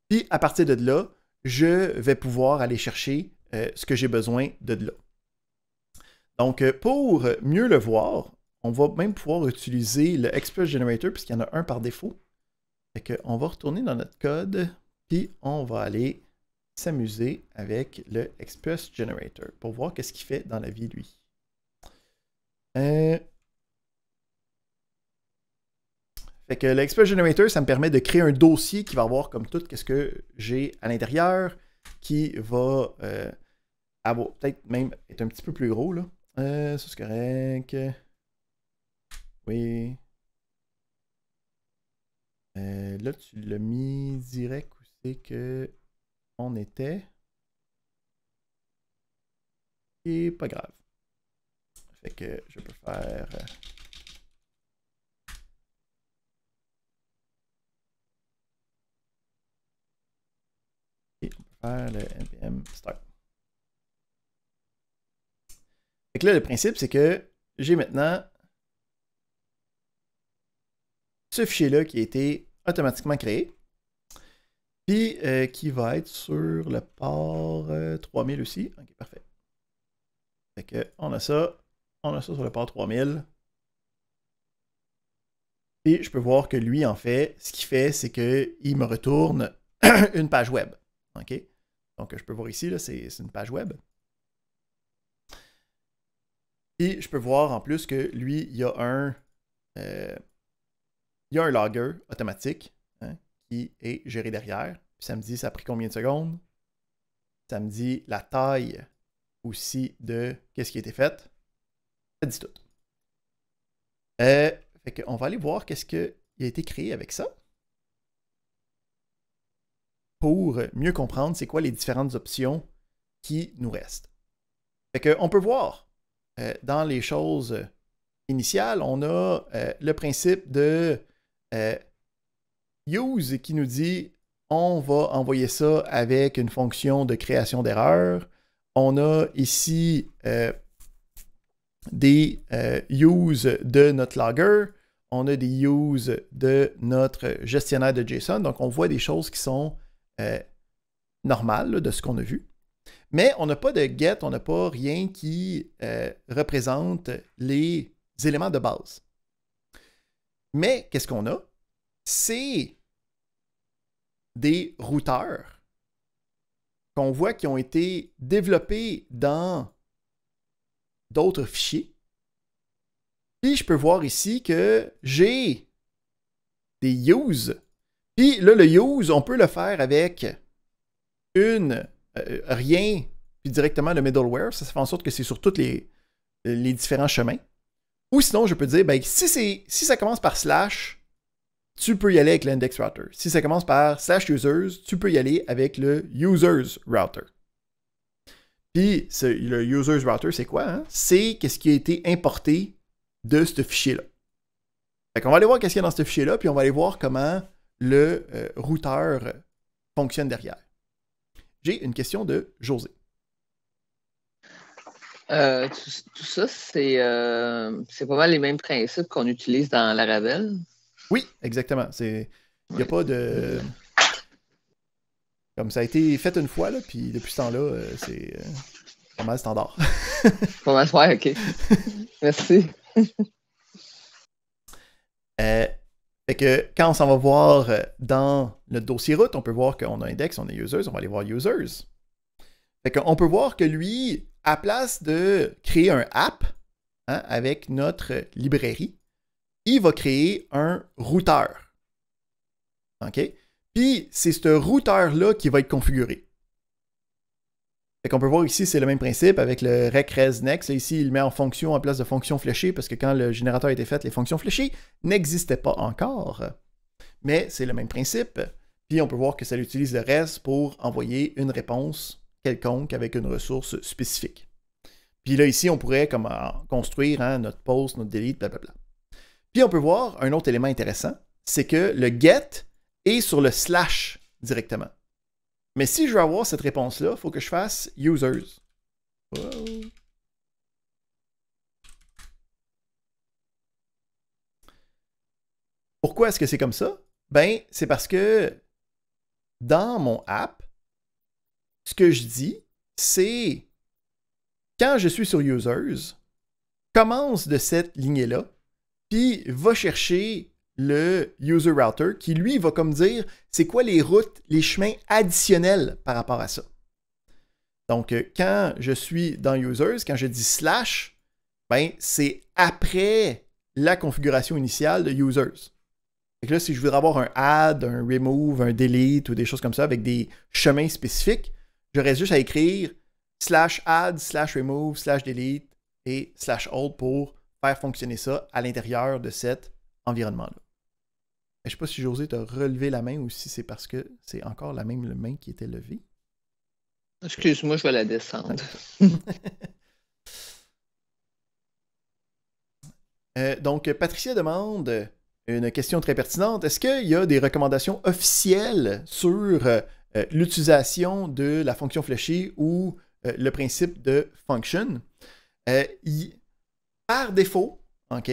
Puis, à partir de là, je vais pouvoir aller chercher ce que j'ai besoin de là. Donc, pour mieux le voir, on va même pouvoir utiliser le Express Generator, puisqu'il y en a un par défaut. Fait qu'on va retourner dans notre code, puis on va aller s'amuser avec le Express Generator pour voir qu'est-ce qu'il fait dans la vie, lui. Fait que l'Express Generator, ça me permet de créer un dossier qui va avoir comme tout ce que j'ai à l'intérieur, qui va avoir peut-être même être un petit peu plus gros, là. Ça, c'est correct. Oui. Là, tu l'as mis direct où c'est que on était. Et pas grave. Fait que je peux faire... Et on peut faire le npm start. Fait que là, le principe, c'est que j'ai maintenant ce fichier-là qui a été automatiquement créé. Puis qui va être sur le port 3000 aussi. Ok, parfait. Fait que on a ça sur le port 3000. Et je peux voir que lui, en fait, ce qu'il fait, c'est qu'il me retourne une page web. OK? Donc, je peux voir ici, là, c'est une page web. Et je peux voir en plus que lui, il y a un logger automatique, hein, qui est géré derrière. Puis ça me dit ça a pris combien de secondes. Ça me dit la taille aussi de qu'est-ce qui a été fait. Ça dit tout. Fait qu'on va aller voir qu'est-ce qui a été créé avec ça. Pour mieux comprendre c'est quoi les différentes options qui nous restent. Fait qu'on peut voir dans les choses initiales, on a le principe de use qui nous dit on va envoyer ça avec une fonction de création d'erreurs. On a ici des use de notre logger. On a des use de notre gestionnaire de JSON. Donc, on voit des choses qui sont normales là, de ce qu'on a vu. Mais on n'a pas de get, on n'a pas rien qui représente les éléments de base. Mais qu'est-ce qu'on a? C'est des routeurs qu'on voit qui ont été développés dans d'autres fichiers. Puis je peux voir ici que j'ai des use. Puis là, le use, on peut le faire avec rien, puis directement le middleware. Ça fait en sorte que c'est sur tous les différents chemins. Ou sinon, je peux dire, ben, si ça commence par slash, tu peux y aller avec l'index router. Si ça commence par slash users, tu peux y aller avec le users router. Puis, le users router, c'est quoi? Hein? C'est ce qui a été importé de ce fichier-là. Fait qu'on va aller voir qu'est-ce qu'il y a dans ce fichier-là, puis on va aller voir comment le routeur fonctionne derrière. J'ai une question de José. Tout ça, c'est pas mal les mêmes principes qu'on utilise dans Laravel. Oui, exactement. Il n'y a pas de... Comme ça a été fait une fois, là, puis depuis ce temps-là, c'est pas mal standard. Pas mal, ouais, ok. Merci. Fait que quand on s'en va voir dans notre dossier route, on peut voir qu'on a index, on a users, on va aller voir users. Fait qu'on peut voir que lui, à place de créer un app avec notre librairie, il va créer un routeur. OK? Puis c'est ce routeur-là qui va être configuré. Fait qu'on peut voir ici, c'est le même principe avec le rec res next. Là, ici, il le met en fonction en place de fonction fléchée parce que quand le générateur a été fait, les fonctions fléchées n'existaient pas encore. Mais c'est le même principe. Puis on peut voir que ça utilise le res pour envoyer une réponse quelconque avec une ressource spécifique. Puis là, ici, on pourrait comme, construire notre post, notre delete, blablabla. Puis on peut voir un autre élément intéressant, c'est que le get est sur le slash directement. Mais si je veux avoir cette réponse-là, il faut que je fasse users. Wow. Pourquoi est-ce que c'est comme ça? Ben, c'est parce que dans mon app, ce que je dis, c'est quand je suis sur users, commence de cette lignée-là, puis va chercher le user router qui, lui, va comme dire c'est quoi les routes, les chemins additionnels par rapport à ça. Donc, quand je suis dans users, quand je dis slash, ben, c'est après la configuration initiale de users. Fait que là, si je voudrais avoir un add, un remove, un delete ou des choses comme ça avec des chemins spécifiques, j'aurais juste à écrire slash add, slash remove, slash delete et slash hold pour faire fonctionner ça à l'intérieur de cet environnement-là. Je ne sais pas si José t'a relevé la main ou si c'est parce que c'est encore la même main qui était levée. Excuse-moi, je vais la descendre. Donc, Patricia demande une question très pertinente. Est-ce qu'il y a des recommandations officielles sur l'utilisation de la fonction fléchée ou le principe de function? Par défaut, OK,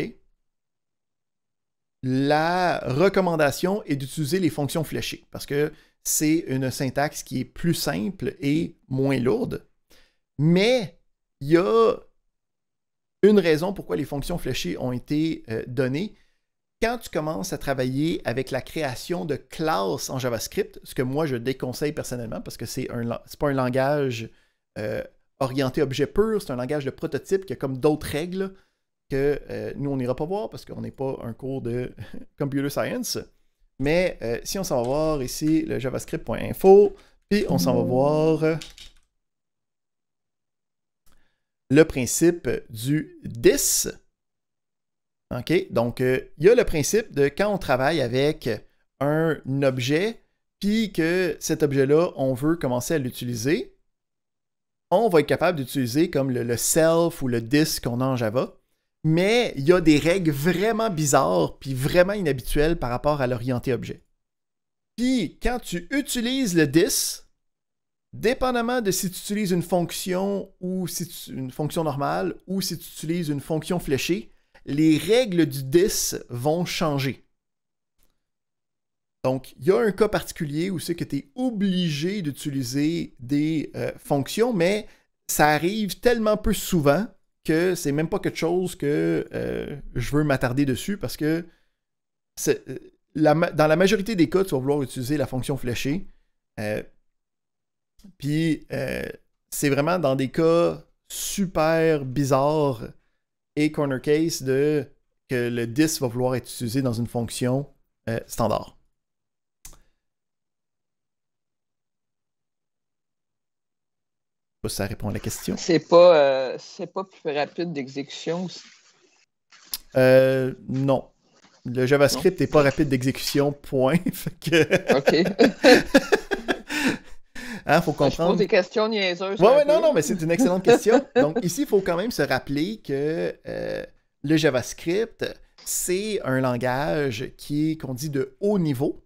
la recommandation est d'utiliser les fonctions fléchées parce que c'est une syntaxe qui est plus simple et moins lourde. Mais il y a une raison pourquoi les fonctions fléchées ont été données. Quand tu commences à travailler avec la création de classes en JavaScript, ce que moi je déconseille personnellement parce que c'est pas un langage orienté objet pur, c'est un langage de prototype qui a comme d'autres règles que nous, on n'ira pas voir parce qu'on n'est pas un cours de computer science. Mais si on s'en va voir ici le javascript.info, puis on s'en va voir le principe du this. OK? Donc, il y a le principe de quand on travaille avec un objet, puis que cet objet-là, on veut commencer à l'utiliser, on va être capable d'utiliser comme le self ou le this qu'on a en Java. Mais il y a des règles vraiment bizarres puis vraiment inhabituelles par rapport à l'orienté objet. Puis, quand tu utilises le this, dépendamment de si tu utilises une fonction ou une fonction normale ou si tu utilises une fonction fléchée, les règles du this vont changer. Donc, il y a un cas particulier où c'est que tu es obligé d'utiliser des fonctions, mais ça arrive tellement peu souvent que c'est même pas quelque chose que je veux m'attarder dessus parce que dans la majorité des cas, tu vas vouloir utiliser la fonction fléchée. Puis, c'est vraiment dans des cas super bizarres et corner case que le this va vouloir être utilisé dans une fonction standard. Je sais pas si ça répond à la question. C'est pas plus rapide d'exécution aussi? Non. Le JavaScript n'est pas rapide d'exécution, point. Fait que... OK. Faut comprendre. Je pose des questions niaiseuses. Non, mais c'est une excellente question. Donc, ici, il faut quand même se rappeler que le JavaScript, c'est un langage qu'on dit de haut niveau,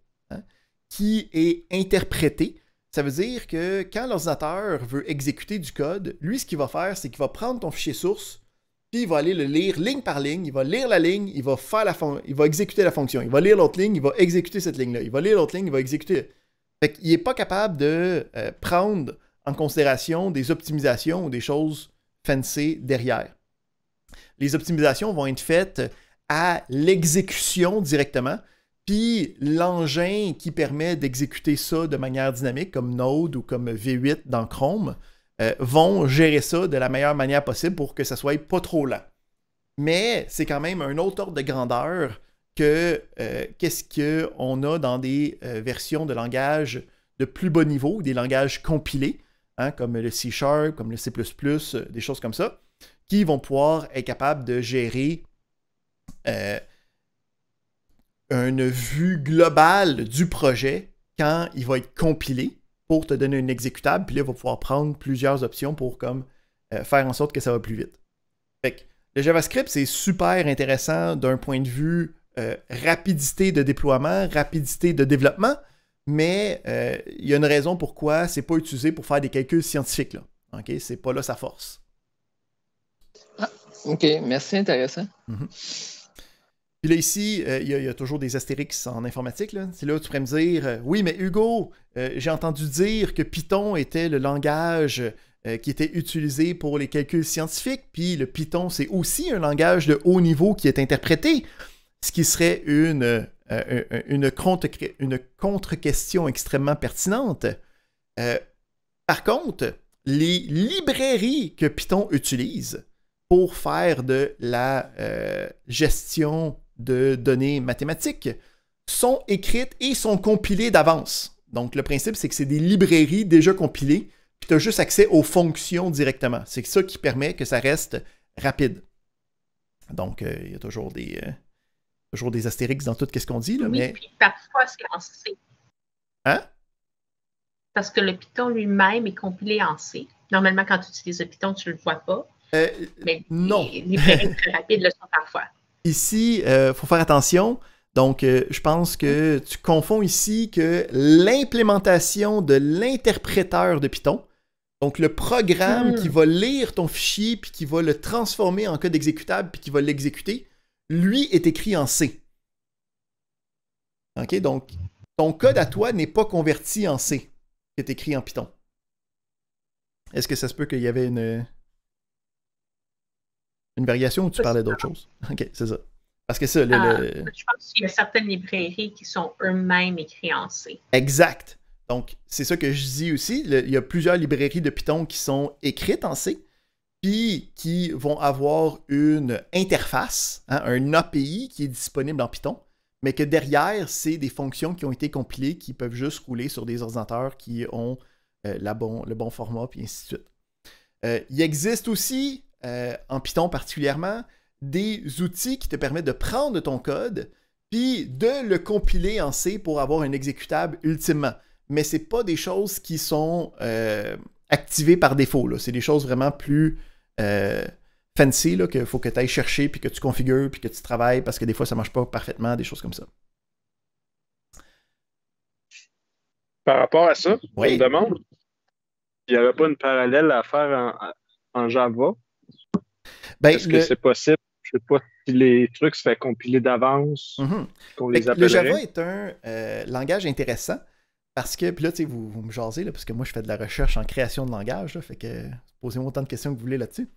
qui est interprété. Ça veut dire que quand l'ordinateur veut exécuter du code, lui, ce qu'il va faire, c'est qu'il va prendre ton fichier source, puis il va aller le lire ligne par ligne, il va lire la ligne, il va exécuter la fonction. Il va lire l'autre ligne, il va exécuter cette ligne-là. Il va lire l'autre ligne, il va exécuter... Fait qu'il n'est pas capable de prendre en considération des optimisations ou des choses fancy derrière. Les optimisations vont être faites à l'exécution directement, puis l'engin qui permet d'exécuter ça de manière dynamique, comme Node ou comme V8 dans Chrome, vont gérer ça de la meilleure manière possible pour que ça soit pas trop lent. Mais c'est quand même un autre ordre de grandeur que qu'est-ce qu'on a dans des versions de langage de plus bas niveau, des langages compilés, hein, comme le C#, comme le C++, des choses comme ça, qui vont pouvoir être capables de gérer une vue globale du projet quand il va être compilé pour te donner un exécutable, puis là, il va pouvoir prendre plusieurs options pour comme, faire en sorte que ça va plus vite. Fait que le JavaScript, c'est super intéressant d'un point de vue rapidité de déploiement, rapidité de développement, mais il y a une raison pourquoi c'est pas utilisé pour faire des calculs scientifiques. Là. Okay? C'est pas là sa force. Ah, OK, merci, intéressant. Puis là, ici, il y a toujours des astérix en informatique. Là. C'est là où tu pourrais me dire oui, mais Hugo, j'ai entendu dire que Python était le langage qui était utilisé pour les calculs scientifiques. Puis le Python, c'est aussi un langage de haut niveau qui est interprété. Ce qui serait une contre-question extrêmement pertinente. Par contre, les librairies que Python utilise pour faire de la gestion de données mathématiques sont écrites et sont compilées d'avance. Donc, le principe, c'est que c'est des librairies déjà compilées, puis tu as juste accès aux fonctions directement. C'est ça qui permet que ça reste rapide. Donc, il y a toujours des astérix dans tout ce qu'on dit. Là, oui, mais... puis parfois, c'est en C. Hein? Parce que le Python lui-même est compilé en C. Normalement, quand tu utilises le Python, tu ne le vois pas. Mais non. Les librairies très rapides le sont parfois. Ici, il faut faire attention. Donc, je pense que tu confonds ici que l'implémentation de l'interpréteur de Python, donc le programme qui va lire ton fichier, puis qui va le transformer en code exécutable, puis qui va l'exécuter, lui est écrit en C. OK? Donc, ton code à toi n'est pas converti en C, qui est écrit en Python. Est-ce que ça se peut qu'il y avait une variation ou tu parlais d'autre chose? OK, c'est ça. Parce que ça, je pense qu'il y a certaines librairies qui sont eux-mêmes écrites en C. Exact. Donc, c'est ça que je dis aussi. Il y a plusieurs librairies de Python qui sont écrites en C, puis qui vont avoir une interface, hein, un API qui est disponible en Python, mais que derrière, c'est des fonctions qui ont été compilées qui peuvent juste rouler sur des ordinateurs qui ont le bon format, puis ainsi de suite. Il existe aussi, en Python particulièrement, des outils qui te permettent de prendre ton code puis de le compiler en C pour avoir un exécutable ultimement. Mais ce n'est pas des choses qui sont activées par défaut. C'est des choses vraiment plus fancy qu'il faut que tu ailles chercher puis que tu configures puis que tu travailles parce que des fois ça ne marche pas parfaitement, des choses comme ça. Par rapport à ça, oui. On me demande il n'y avait pas une parallèle à faire en Java. Est-ce que c'est possible? Je ne sais pas si les trucs se font compiler d'avance, qu'on les appellerait. Le Java est un langage intéressant parce que, puis là, tu sais, vous me jasez, là, parce que moi, je fais de la recherche en création de langage, là, fait que posez-moi autant de questions que vous voulez là-dessus.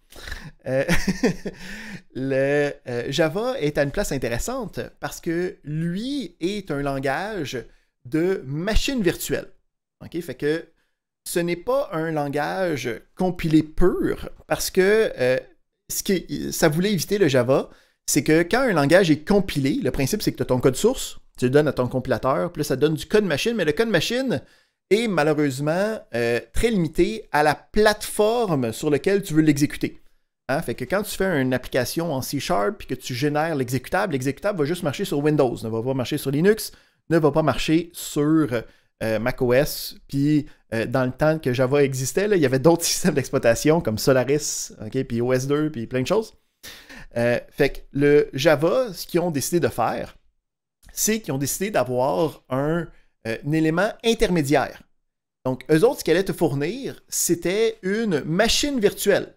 Le Java est à une place intéressante parce que lui est un langage de machine virtuelle. OK? Fait que ce n'est pas un langage compilé pur parce que ce que ça voulait éviter le Java, c'est que quand un langage est compilé, le principe c'est que tu as ton code source, tu le donnes à ton compilateur, puis là ça donne du code machine, mais le code machine est malheureusement très limité à la plateforme sur laquelle tu veux l'exécuter. Hein? Fait que quand tu fais une application en C# puis que tu génères l'exécutable va juste marcher sur Windows, ne va pas marcher sur Linux, ne va pas marcher sur macOS, puis dans le temps que Java existait, là, il y avait d'autres systèmes d'exploitation comme Solaris, okay, puis OS2, puis plein de choses. Fait que le Java, ce qu'ils ont décidé de faire, c'est qu'ils ont décidé d'avoir un élément intermédiaire. Donc, eux autres, ce qu'ils allaient te fournir, c'était une machine virtuelle.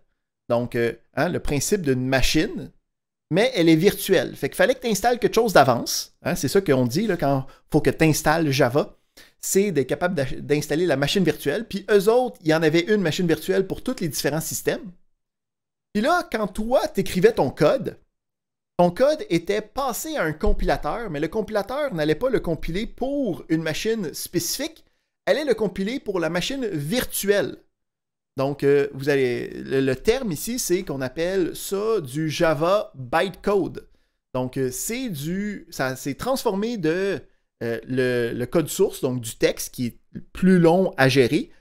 Donc, le principe d'une machine, mais elle est virtuelle. Fait qu'il fallait que tu installes quelque chose d'avance. Hein, c'est ça qu'on dit là, quand il faut que tu installes Java. C'est d'être capable d'installer la machine virtuelle. Puis eux autres, il y en avait une machine virtuelle pour tous les différents systèmes. Puis là, quand toi, tu écrivais ton code ton code était passé à un compilateur, mais le compilateur n'allait pas le compiler pour une machine spécifique, allait le compiler pour la machine virtuelle. Donc, le terme ici, c'est qu'on appelle ça du Java bytecode. Donc, ça s'est transformé de le code source, donc du texte qui est plus long à gérer,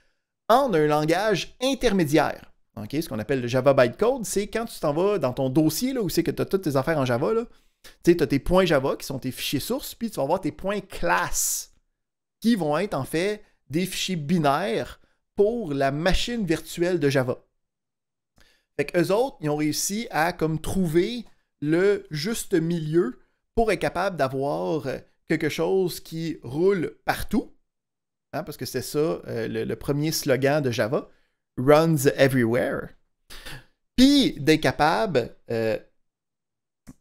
en un langage intermédiaire. Okay? Ce qu'on appelle le Java bytecode, c'est quand tu t'en vas dans ton dossier, là, où c'est que tu as toutes tes affaires en Java, tu as tes points Java qui sont tes fichiers sources, puis tu vas avoir tes points classe qui vont être en fait des fichiers binaires pour la machine virtuelle de Java. Fait qu'eux autres, ils ont réussi à comme trouver le juste milieu pour être capable d'avoir quelque chose qui roule partout, hein, parce que c'est ça le premier slogan de Java, runs everywhere. Puis d'être capable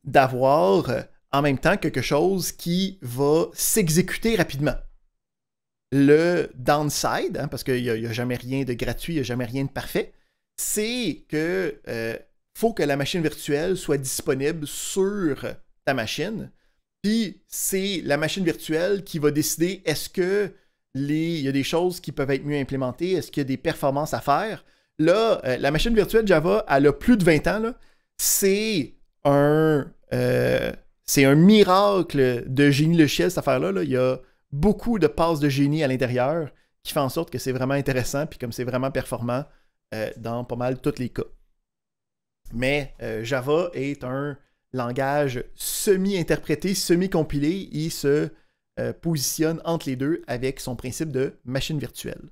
d'avoir en même temps quelque chose qui va s'exécuter rapidement. Le downside, hein, parce qu'il n'y a jamais rien de gratuit, il n'y a jamais rien de parfait, c'est que faut que la machine virtuelle soit disponible sur ta machine. Puis c'est la machine virtuelle qui va décider est-ce que il y a des choses qui peuvent être mieux implémentées, est-ce qu'il y a des performances à faire. Là, la machine virtuelle Java, elle a plus de 20 ans. Là. C'est un miracle de génie logiciel, cette affaire-là. Là. Il y a beaucoup de passes de génie à l'intérieur qui fait en sorte que c'est vraiment intéressant puis comme c'est vraiment performant dans pas mal tous les cas. Mais Java est un langage semi-interprété, semi-compilé. Il se positionne entre les deux avec son principe de machine virtuelle.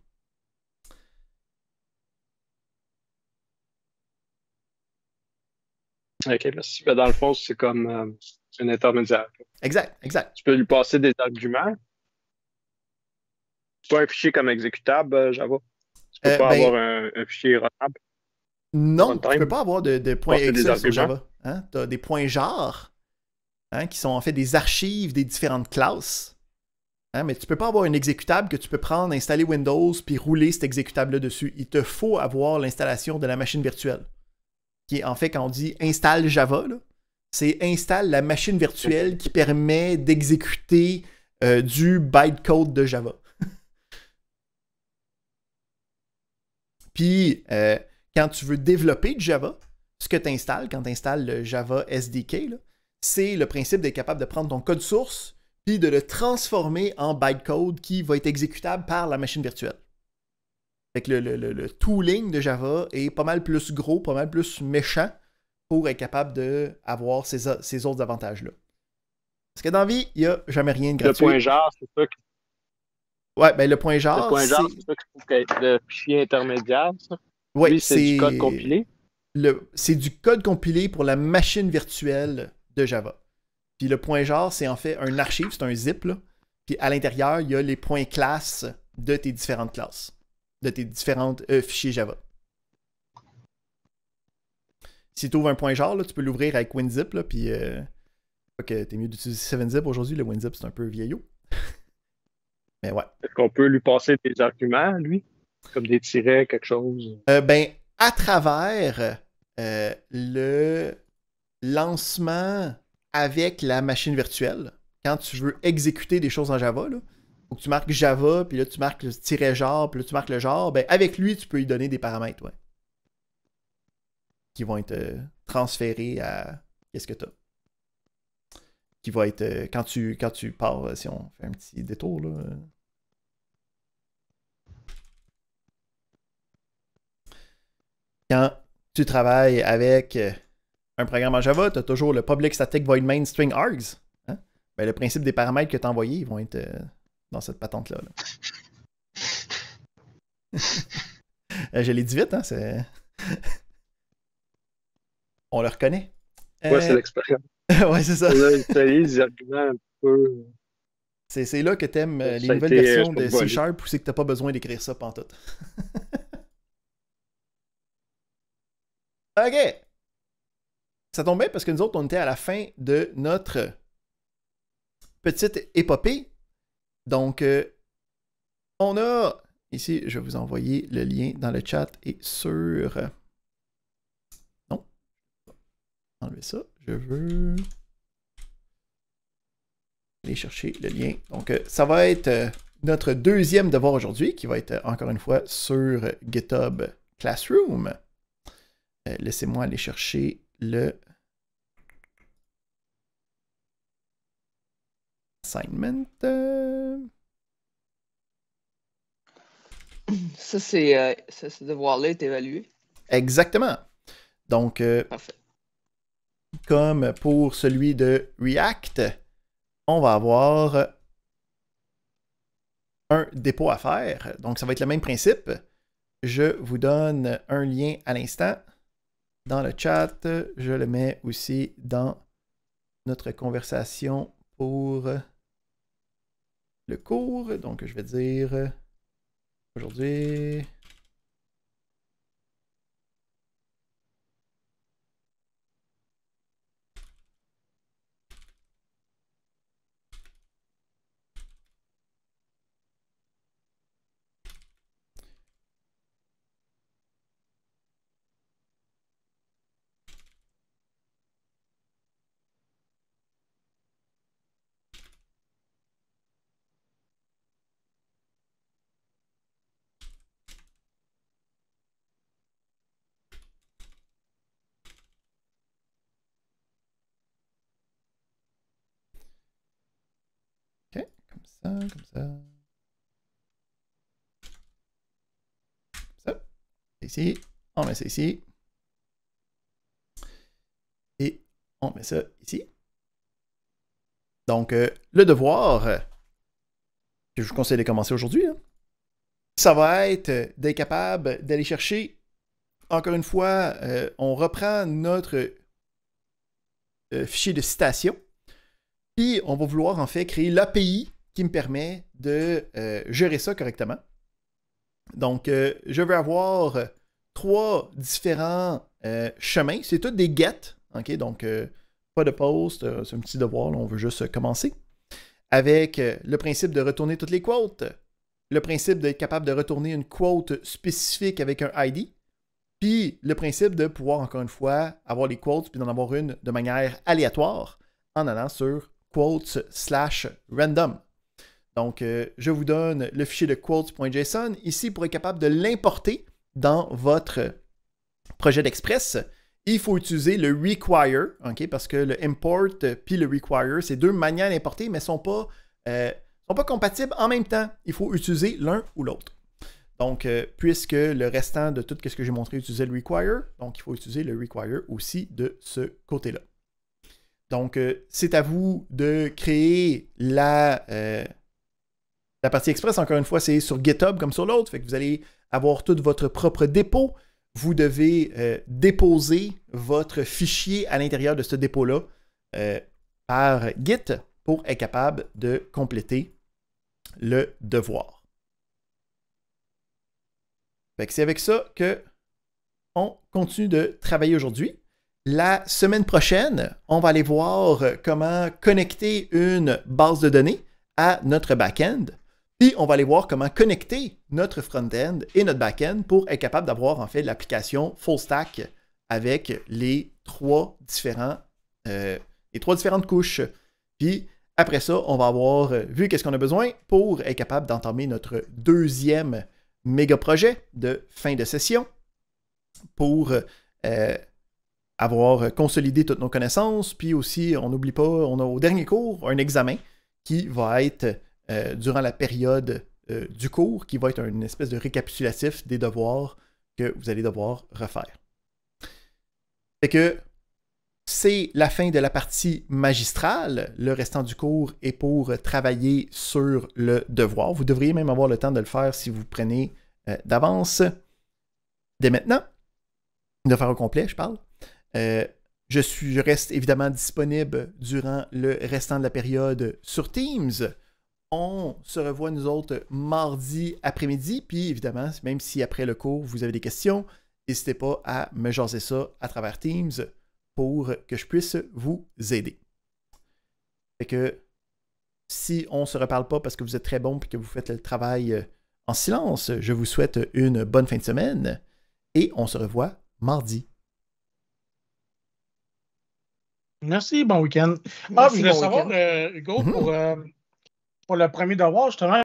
Ok, merci. Dans le fond, c'est comme un intermédiaire. Exact, exact. Tu peux lui passer des arguments. Pas un fichier comme exécutable, Java. Tu peux pas avoir un fichier runnable. Non, tu ne peux pas avoir de points exe sur Java. Hein? Tu as des points genres, hein, qui sont en fait des archives des différentes classes. Hein, mais tu ne peux pas avoir un exécutable que tu peux prendre, installer Windows, puis rouler cet exécutable-là dessus. Il te faut avoir l'installation de la machine virtuelle. Qui est, en fait, quand on dit installe Java, c'est installe la machine virtuelle qui permet d'exécuter du bytecode de Java. Puis, quand tu veux développer du Java, ce que tu installes quand tu installes le Java SDK, c'est le principe d'être capable de prendre ton code source puis de le transformer en bytecode qui va être exécutable par la machine virtuelle. Fait que le tooling de Java est pas mal plus gros, pas mal plus méchant pour être capable d'avoir ces autres avantages-là. Parce que dans la vie, il n'y a jamais rien de gratuit. Le point genre, c'est ça. Ouais, ben le point genre. Le point genre, c'est ça qu'il faut être le fichier intermédiaire, ça. Oui, lui, c'est du code compilé. C'est du code compilé pour la machine virtuelle de Java. Puis le point genre, c'est en fait un archive, c'est un zip, là. Puis à l'intérieur, il y a les points classes de tes différentes classes, de tes différents fichiers Java. Si tu ouvres un point genre, là, tu peux l'ouvrir avec WinZip, là, puis que t'es mieux d'utiliser 7-Zip aujourd'hui. Le WinZip, c'est un peu vieillot. Mais ouais. Est-ce qu'on peut lui passer des arguments, lui? Comme des tirets, quelque chose? À travers le lancement avec la machine virtuelle, quand tu veux exécuter des choses en Java, il faut que tu marques Java, puis là tu marques le tiret genre, puis là tu marques le genre, ben avec lui, tu peux lui donner des paramètres, ouais. Qui vont être transférés à qu'est-ce que tu as. Qui va être quand tu pars, si on fait un petit détour là. Quand tu travailles avec un programme en Java, tu as toujours le public static void main string args. Hein? Ben, le principe des paramètres que tu as envoyés, ils vont être dans cette patente-là. Je l'ai dit vite, hein? On le reconnaît. Ouais, c'est l'expérience. Ouais, c'est ça. Les arguments un peu. C'est là que tu aimes les nouvelles versions de C# ou c'est que tu n'as pas besoin d'écrire ça pantoute. OK. Ça tombe bien parce que nous autres, on était à la fin de notre petite épopée. Donc, on a... Ici, je vais vous envoyer le lien dans le chat et sur... Non. Enlever ça. Je je veux aller chercher le lien. Donc, ça va être notre deuxième devoir aujourd'hui, qui va être encore une fois sur GitHub Classroom. Laissez-moi aller chercher le assignment. Ça, ce devoir-là est évalué. Exactement. Donc, comme pour celui de React, on va avoir un dépôt à faire. Donc, ça va être le même principe. Je vous donne un lien à l'instant dans le chat. Je le mets aussi dans notre conversation pour le cours. Donc, je vais dire aujourd'hui. Comme ça, comme ça. Comme ça. Ici. On met ça ici. Et on met ça ici. Donc, le devoir que je vous conseille de commencer aujourd'hui, ça va être d'être capable d'aller chercher, encore une fois, on reprend notre fichier de citation, puis on va vouloir en fait créer l'API qui me permet de gérer ça correctement. Donc, je vais avoir 3 différents chemins. C'est tous des get. OK? Donc, pas de post. C'est un petit devoir. Là, on veut juste commencer. Avec le principe de retourner toutes les quotes. Le principe d'être capable de retourner une quote spécifique avec un ID. Puis, le principe de pouvoir, encore une fois, avoir les quotes puis d'en avoir une de manière aléatoire en allant sur quotes/random. Donc, je vous donne le fichier de quotes.json ici pour être capable de l'importer dans votre projet d'Express. Il faut utiliser le require, okay, parce que le import puis le require, c'est 2 manières d'importer, mais ne sont pas compatibles en même temps. Il faut utiliser l'un ou l'autre. Donc, puisque le restant de tout ce que j'ai montré utilisait le require, donc il faut utiliser le require aussi de ce côté-là. Donc, c'est à vous de créer la partie Express. Encore une fois, c'est sur GitHub comme sur l'autre. Fait que vous allez avoir tout votre propre dépôt. Vous devez déposer votre fichier à l'intérieur de ce dépôt-là par Git pour être capable de compléter le devoir. Fait que c'est avec ça qu'on continue de travailler aujourd'hui. La semaine prochaine, on va aller voir comment connecter une base de données à notre back-end. Puis, on va aller voir comment connecter notre front-end et notre back-end pour être capable d'avoir en fait l'application full stack avec les 3 différentes couches. Puis, après ça, on va avoir vu qu'est-ce qu'on a besoin pour être capable d'entamer notre deuxième méga projet de fin de session pour avoir consolidé toutes nos connaissances. Puis aussi, on n'oublie pas, on a au dernier cours un examen qui va être durant la période du cours, qui va être une espèce de récapitulatif des devoirs que vous allez devoir refaire. Fait que c'est la fin de la partie magistrale. Le restant du cours est pour travailler sur le devoir. Vous devriez même avoir le temps de le faire si vous prenez d'avance. Dès maintenant, de faire au complet, je parle. Je reste évidemment disponible durant le restant de la période sur Teams. On se revoit, nous autres, mardi après-midi. Puis, évidemment, même si après le cours, vous avez des questions, n'hésitez pas à me jaser ça à travers Teams pour que je puisse vous aider. Fait que si on ne se reparle pas parce que vous êtes très bon et que vous faites le travail en silence, je vous souhaite une bonne fin de semaine et on se revoit mardi. Merci, bon week-end. Merci, je voulais bon savoir, week-end. Hugo, pour le premier devoir, justement,